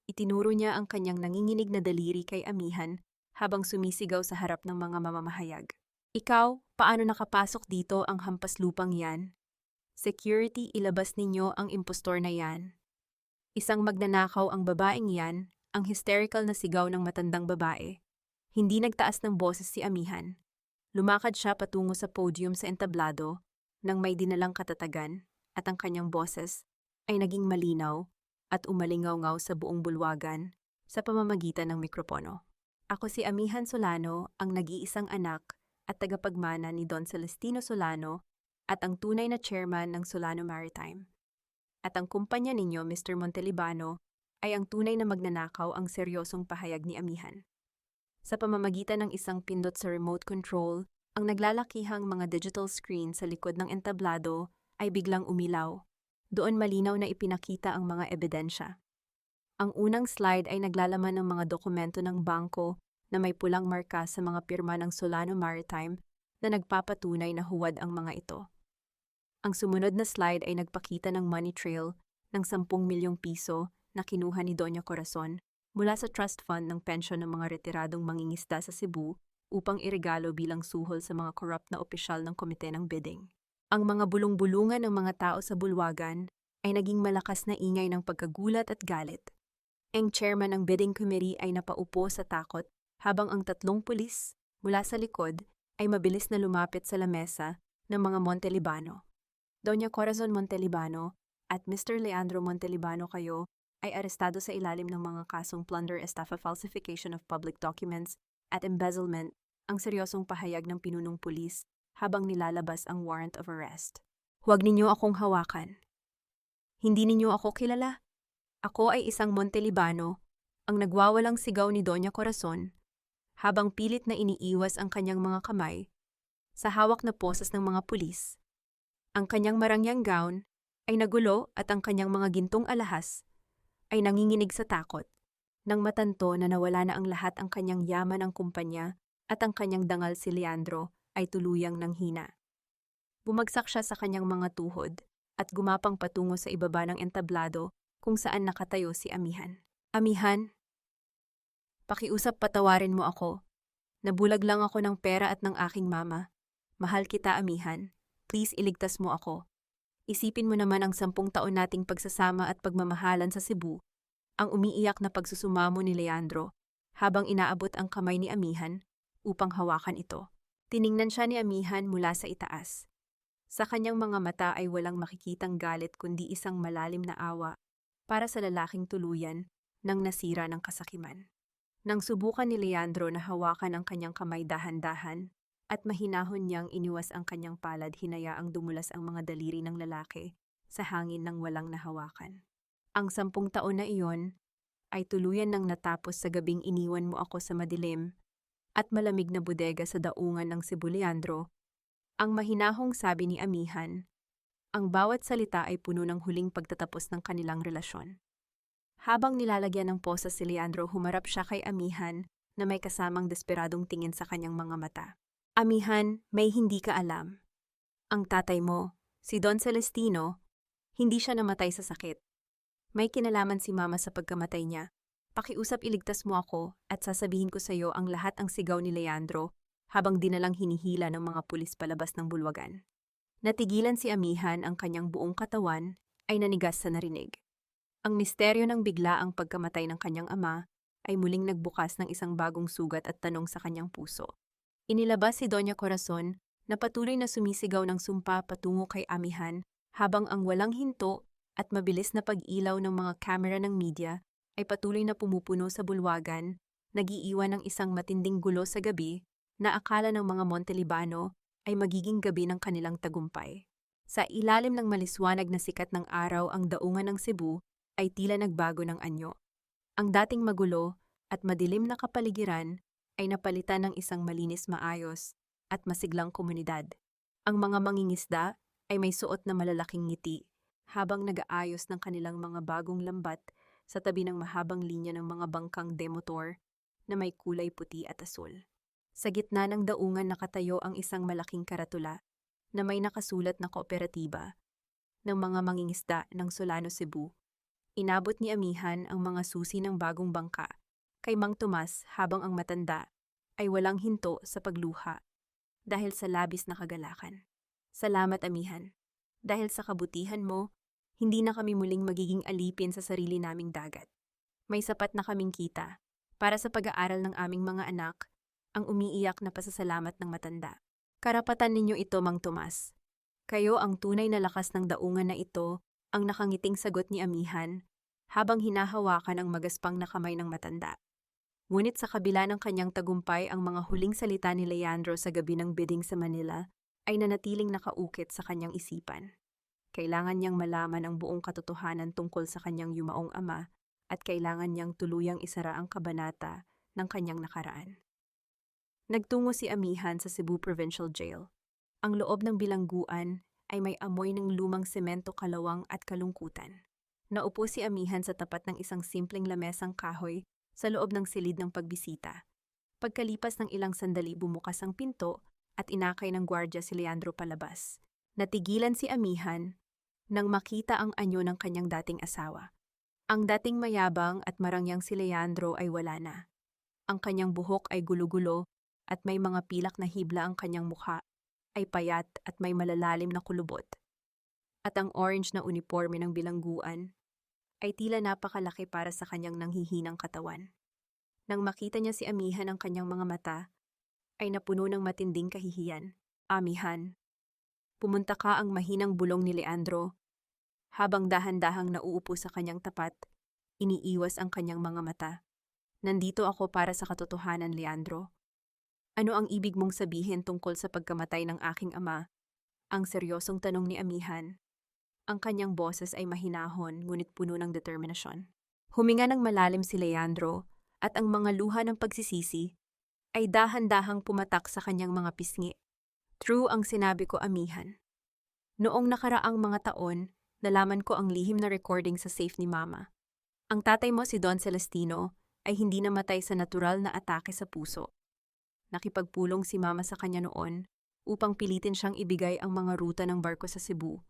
Itinuro niya ang kanyang nanginginig na daliri kay Amihan habang sumisigaw sa harap ng mga mamamahayag. Ikaw, Paano nakapasok dito ang hampaslupang yan? Security, ilabas ninyo ang impostor na yan. Isang magnanakaw ang babaeng yan, ang hysterical na sigaw ng matandang babae. Hindi nagtaas ng boses si Amihan. Lumakad siya patungo sa podium sa entablado nang may dinalang katatagan at ang kanyang boses ay naging malinaw at umalingaw-ngaw sa buong bulwagan sa pamamagitan ng mikropono. Ako si Amihan Solano, ang nag-iisang anak at tagapagmana ni Don Celestino Solano at ang tunay na chairman ng Solano Maritime. At ang kumpanya ninyo, Mr. Montelibano, ay ang tunay na magnanakaw ang seryosong pahayag ni Amihan. Sa pamamagitan ng isang pindot sa remote control, ang naglalakihang mga digital screen sa likod ng entablado ay biglang umilaw. Doon malinaw na ipinakita ang mga ebidensya. Ang unang slide ay naglalaman ng mga dokumento ng bangko na may pulang marka sa mga pirma ng Solano Maritime na nagpapatunay na huwad ang mga ito. Ang sumunod na slide ay nagpakita ng money trail ng 10 milyong piso na kinuha ni Doña Corazon mula sa trust fund ng pensyon ng mga retiradong mangingisda sa Cebu upang iregalo bilang suhol sa mga corrupt na opisyal ng komite ng bidding. Ang mga bulong-bulungan ng mga tao sa bulwagan ay naging malakas na ingay ng pagkagulat at galit. Ang chairman ng bidding committee ay napaupo sa takot habang ang 3 pulis mula sa likod ay mabilis na lumapit sa lamesa ng mga Montelibano. Doña Corazon Montelibano at Mr. Leandro Montelibano kayo ay arestado sa ilalim ng mga kasong plunder, estafa, falsification of public documents at embezzlement, ang seryosong pahayag ng pinunong pulis habang nilalabas ang warrant of arrest. Huwag ninyo akong hawakan. Hindi ninyo ako kilala. Ako ay isang Montelibano, ang nagwawalang sigaw ni Doña Corazon, habang pilit na iniiwas ang kanyang mga kamay sa hawak na posas ng mga pulis. Ang kanyang marangyang gown ay nagulo at ang kanyang mga gintong alahas ay nanginginig sa takot nang matanto na nawala na ang lahat ang kanyang yaman ng kumpanya at ang kanyang dangal si Leandro ay tuluyang nanghina. Bumagsak siya sa kanyang mga tuhod at gumapang patungo sa ibaba ng entablado kung saan nakatayo si Amihan. Amihan, pakiusap, patawarin mo ako. Nabulag lang ako ng pera at ng aking mama. Mahal kita, Amihan. Please, iligtas mo ako. Isipin mo naman ang 10 taon nating pagsasama at pagmamahalan sa Cebu, ang umiiyak na pagsusumamo ni Leandro habang inaabot ang kamay ni Amihan upang hawakan ito. Tiningnan siya ni Amihan mula sa itaas. Sa kanyang mga mata ay walang makikitang galit kundi isang malalim na awa para sa lalaking tuluyan nang nasira ng kasakiman. Nang subukan ni Leandro na hawakan ang kanyang kamay dahan-dahan at mahinahon niyang iniwas ang kanyang palad, hinayaang dumulas ang mga daliri ng lalaki sa hangin nang walang nahawakan. Ang 10 taon na iyon ay tuluyan nang natapos sa gabing iniwan mo ako sa madilim at malamig na bodega sa daungan ng Cebu, Leandro. Ang mahinahong sabi ni Amihan, ang bawat salita ay puno ng huling pagtatapos ng kanilang relasyon. Habang nilalagyan ng posas si Leandro, humarap siya kay Amihan na may kasamang desperadong tingin sa kanyang mga mata. Amihan, may hindi ka alam. Ang tatay mo, si Don Celestino, hindi siya namatay sa sakit. May kinalaman si Mama sa pagkamatay niya. Pakiusap, iligtas mo ako at sasabihin ko sa iyo ang lahat, ang sigaw ni Leandro habang dinalang hinihila ng mga pulis palabas ng bulwagan. Natigilan si Amihan, ang kanyang buong katawan ay nanigas sa narinig. Ang misteryo ng bigla ang pagkamatay ng kanyang ama ay muling nagbukas ng isang bagong sugat at tanong sa kanyang puso. Inilabas si Doña Corazon na patuloy na sumisigaw ng sumpa patungo kay Amihan habang ang walang hinto at mabilis na pag-ilaw ng mga kamera ng media ay patuloy na pumupuno sa bulwagan, nag-iiwan ng isang matinding gulo sa gabi na akala ng mga Montelibano ay magiging gabi ng kanilang tagumpay. Sa ilalim ng maliswanag na sikat ng araw, ang daungan ng Cebu ay tila nagbago ng anyo. Ang dating magulo at madilim na kapaligiran ay napalitan ng isang malinis, maayos at masiglang komunidad. Ang mga mangingisda ay may suot na malalaking ngiti habang nag-aayos ng kanilang mga bagong lambat sa tabi ng mahabang linya ng mga bangkang demotor na may kulay puti at asul. Sa gitna ng daungan nakatayo ang isang malaking karatula na may nakasulat na kooperatiba ng mga mangingisda ng Solano, Cebu. Inabot ni Amihan ang mga susi ng bagong bangka kay Mang Tomas habang ang matanda ay walang hinto sa pagluha. dahil sa labis na kagalakan. Salamat, amihan. Dahil sa kabutihan mo, hindi na kami muling magiging alipin sa sarili naming dagat. May sapat na kaming kita para sa pag-aaral ng aming mga anak, ang umiiyak na pasasalamat ng matanda. Karapatan ninyo ito, Mang Tomas. Kayo ang tunay na lakas ng daungan na ito, ang nakangiting sagot ni amihan, habang hinahawakan ang magaspang na kamay ng matanda. Ngunit sa kabila ng kanyang tagumpay, ang mga huling salita ni Leandro sa gabi ng bidding sa Manila ay nanatiling nakaukit sa kanyang isipan. Kailangan niyang malaman ang buong katotohanan tungkol sa kanyang yumaong ama at kailangan niyang tuluyang isara ang kabanata ng kanyang nakaraan. Nagtungo si amihan sa Cebu Provincial Jail. Ang loob ng bilangguan ay may amoy ng lumang semento, kalawang at kalungkutan. Naupo si amihan sa tapat ng isang simpleng lamesang kahoy sa loob ng silid ng pagbisita. Pagkalipas ng ilang sandali, bumukas ang pinto at inakay ng gwardya si Leandro palabas. Natigilan si amihan nang makita ang anyo ng kanyang dating asawa. Ang dating mayabang at marangyang si Leandro ay wala na. Ang kanyang buhok ay gulo-gulo at may mga pilak na hibla, ang kanyang mukha ay payat at may malalalim na kulubot. At ang orange na uniforme ng bilangguan ay tila napakalaki para sa kanyang nanghihinang katawan. Nang makita niya si amihan, ang kanyang mga mata ay napuno ng matinding kahihiyan. Amihan, pumunta ka, ang mahinang bulong ni Leandro. Habang dahan-dahang nauupo sa kanyang tapat, iniiwas ang kanyang mga mata. Nandito ako para sa katotohanan, Leandro. Ano ang ibig mong sabihin tungkol sa pagkamatay ng aking ama? Ang seryosong tanong ni amihan. Ang kanyang boses ay mahinahon ngunit puno ng determinasyon. Huminga ng malalim si Leandro at ang mga luha ng pagsisisi ay dahan-dahang pumatak sa kanyang mga pisngi. True ang sinabi ko, amihan. Noong nakaraang mga taon, nalaman ko ang lihim na recording sa safe ni Mama. Ang tatay mo, si Don Celestino, ay hindi namatay sa natural na atake sa puso. Nakipagpulong si Mama sa kanya noon upang pilitin siyang ibigay ang mga ruta ng barko sa Cebu.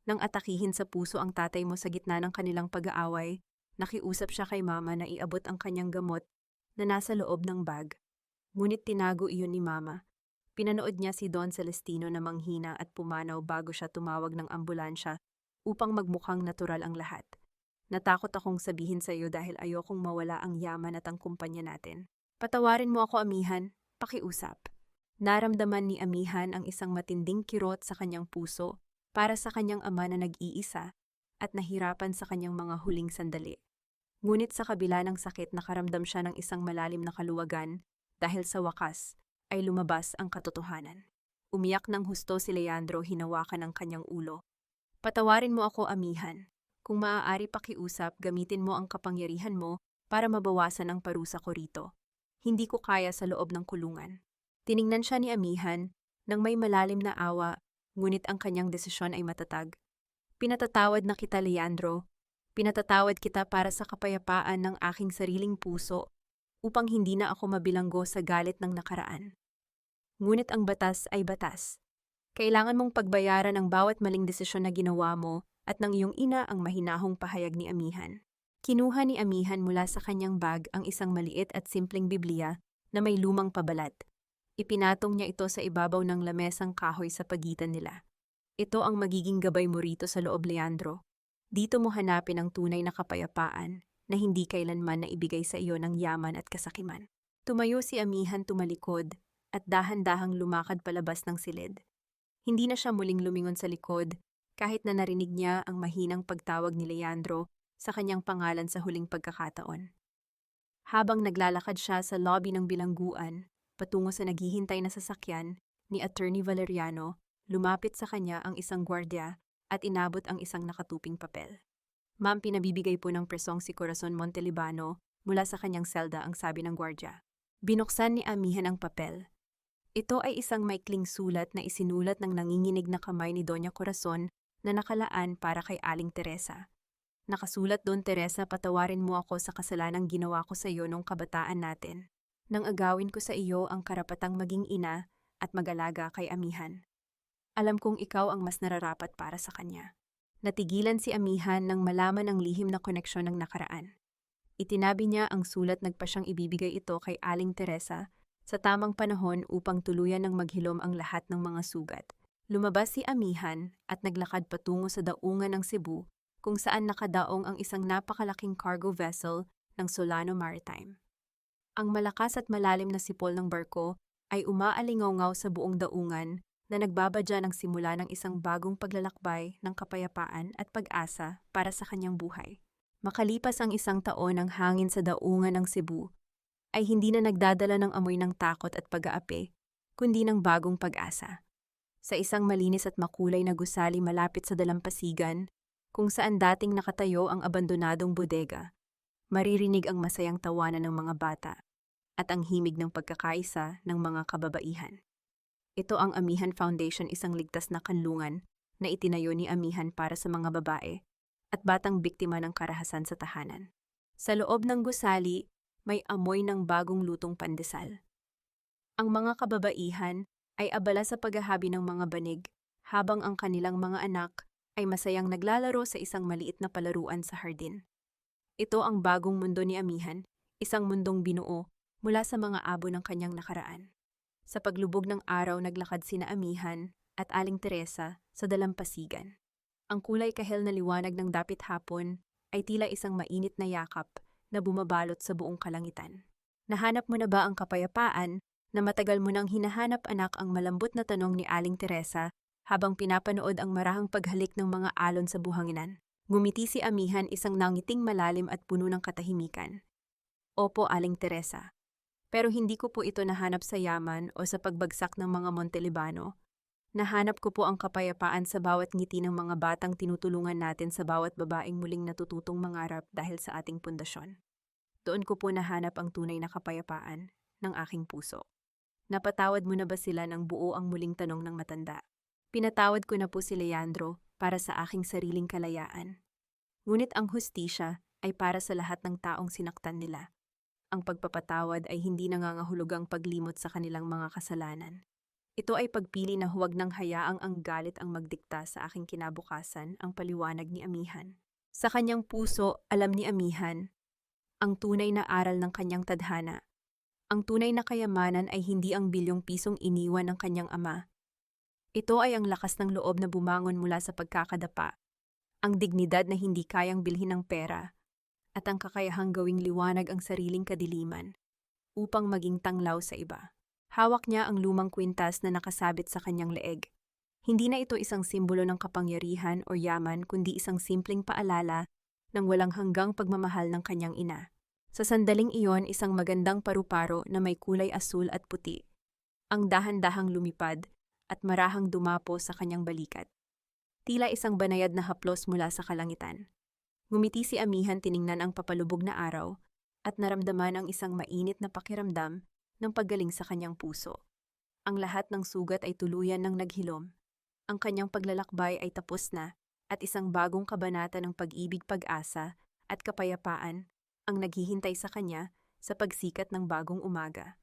Nang atakihin sa puso ang tatay mo sa gitna ng kanilang pag-aaway, nakiusap siya kay Mama na iabot ang kanyang gamot na nasa loob ng bag. Ngunit tinago iyon ni Mama. Pinanood niya si Don Celestino na manghina at pumanaw bago siya tumawag ng ambulansya upang magmukhang natural ang lahat. Natakot akong sabihin sa iyo dahil ayokong mawala ang yaman at ang kumpanya natin. Patawarin mo ako, amihan. Pakiusap. Naramdaman ni amihan ang isang matinding kirot sa kanyang puso para sa kanyang ama na nag-iisa at nahirapan sa kanyang mga huling sandali. Ngunit sa kabila ng sakit, nakaramdam siya ng isang malalim na kaluwagan dahil sa wakas ay lumabas ang katotohanan. Umiyak ng husto si Leandro, hinawakan ang kanyang ulo. Patawarin mo ako, amihan. Kung maaari, pakiusap, gamitin mo ang kapangyarihan mo para mabawasan ang parusa ko rito. Hindi ko kaya sa loob ng kulungan. Tiningnan siya ni amihan nang may malalim na awa, ngunit ang kanyang desisyon ay matatag. Pinatatawad na kita, Leandro. Pinatatawad kita para sa kapayapaan ng aking sariling puso upang hindi na ako mabilanggo sa galit ng nakaraan. Ngunit ang batas ay batas. Kailangan mong pagbayaran ang bawat maling desisyon na ginawa mo at ng iyong ina, ang mahinahong pahayag ni amihan. Kinuha ni amihan mula sa kanyang bag ang isang maliit at simpleng Biblia na may lumang pabalat. Ipinatong niya ito sa ibabaw ng lamesang kahoy sa pagitan nila. Ito ang magiging gabay mo rito sa loob, Leandro. Dito mo hanapin ang tunay na kapayapaan na hindi kailanman na ibigay sa iyo ng yaman at kasakiman. Tumayo si amihan, tumalikod at dahan-dahang lumakad palabas ng silid. Hindi na siya muling lumingon sa likod kahit na narinig niya ang mahinang pagtawag ni Leandro sa kanyang pangalan sa huling pagkakataon. Habang naglalakad siya sa lobby ng bilangguan, patungo sa naghihintay na sasakyan ni Attorney Valeriano, lumapit sa kanya ang isang gwardya at inabot ang isang nakatuping papel. Ma'am, pinabibigay po ng presong si Corazon Montelibano mula sa kanyang selda, ang sabi ng gwardya. Binuksan ni amihan ang papel. Ito ay isang maikling sulat na isinulat ng nanginginig na kamay ni Doña Corazon na nakalaan para kay Aling Teresa. Nakasulat doon, Teresa, patawarin mo ako sa kasalanang ginawa ko sa iyo nung kabataan natin. Nang agawin ko sa iyo ang karapatang maging ina at mag-alaga kay amihan. Alam kong ikaw ang mas nararapat para sa kanya. Natigilan si amihan nang malaman ang lihim na koneksyon ng nakaraan. Itinabi niya ang sulat, nagpa siyang ibibigay ito kay Aling Teresa Sa tamang panahon upang tuluyan ng maghilom ang lahat ng mga sugat, lumabas si Amihan at naglakad patungo sa daungan ng Cebu kung saan nakadaong ang isang napakalaking cargo vessel ng Solano Maritime. Ang malakas at malalim na sipol ng barko ay umaalingaw-ngaw sa buong daungan na nagbabadya ng simula ng isang bagong paglalakbay ng kapayapaan at pag-asa para sa kanyang buhay. Makalipas ang 1 taon ng hangin sa daungan ng Cebu, ay hindi na nagdadala ng amoy ng takot at pag-aapi, kundi ng bagong pag-asa. Sa isang malinis at makulay na gusali malapit sa dalampasigan, kung saan dating nakatayo ang abandonadong bodega, maririnig ang masayang tawanan ng mga bata at ang himig ng pagkakaisa ng mga kababaihan. Ito ang Amihan Foundation, isang ligtas na kanlungan na itinayo ni Amihan para sa mga babae at batang biktima ng karahasan sa tahanan. Sa loob ng gusali, may amoy ng bagong lutong pandesal. Ang mga kababaihan ay abala sa paghahabi ng mga banig, habang ang kanilang mga anak ay masayang naglalaro sa isang maliit na palaruan sa hardin. Ito ang bagong mundo ni Amihan, isang mundong binuo mula sa mga abo ng kanyang nakaraan. Sa paglubog ng araw, naglakad sina Amihan at Aling Teresa sa dalampasigan. Ang kulay kahel na liwanag ng dapit hapon ay tila isang mainit na yakap na bumabalot sa buong kalangitan. Nahanap mo na ba ang kapayapaan na matagal mo nang hinahanap, anak? Ang malambot na tanong ni Aling Teresa habang pinapanood ang marahang paghalik ng mga alon sa buhanginan. Ngumiti si Amihan, isang nangiting malalim at puno ng katahimikan. Opo, Aling Teresa. Pero hindi ko po ito nahanap sa yaman o sa pagbagsak ng mga Montelibano. Nahanap ko po ang kapayapaan sa bawat ngiti ng mga batang tinutulungan natin, sa bawat babaeng muling natututong mangarap dahil sa ating pundasyon. Doon ko po nahanap ang tunay na kapayapaan ng aking puso. Napatawad mo na ba sila ng buo? Ang muling tanong ng matanda. Pinatawad ko na po si Leandro para sa aking sariling kalayaan. Ngunit ang hustisya ay para sa lahat ng taong sinaktan nila. Ang pagpapatawad ay hindi nangangahulugang paglimot sa kanilang mga kasalanan. Ito ay pagpili na huwag nang hayaang ang galit ang magdikta sa aking kinabukasan, ang paliwanag ni Amihan. Sa kanyang puso, alam ni Amihan ang tunay na aral ng kanyang tadhana. Ang tunay na kayamanan ay hindi ang bilyong pisong iniwan ng kanyang ama. Ito ay ang lakas ng loob na bumangon mula sa pagkakadapa, ang dignidad na hindi kayang bilhin ng pera, at ang kakayahang gawing liwanag ang sariling kadiliman upang maging tanglaw sa iba. Hawak niya ang lumang kwintas na nakasabit sa kanyang leeg. Hindi na ito isang simbolo ng kapangyarihan o yaman, kundi isang simpleng paalala ng walang hanggang pagmamahal ng kanyang ina. Sa sandaling iyon, isang magandang paru-paro na may kulay asul at puti ang dahan-dahang lumipad at marahang dumapo sa kanyang balikat. Tila isang banayad na haplos mula sa kalangitan. Ngumiti si Amihan, tiningnan ang papalubog na araw at naramdaman ang isang mainit na pakiramdam ng paggaling sa kanyang puso. Ang lahat ng sugat ay tuluyan ng naghilom. Ang kanyang paglalakbay ay tapos na at isang bagong kabanata ng pag-ibig, pag-asa at kapayapaan ang naghihintay sa kanya sa pagsikat ng bagong umaga.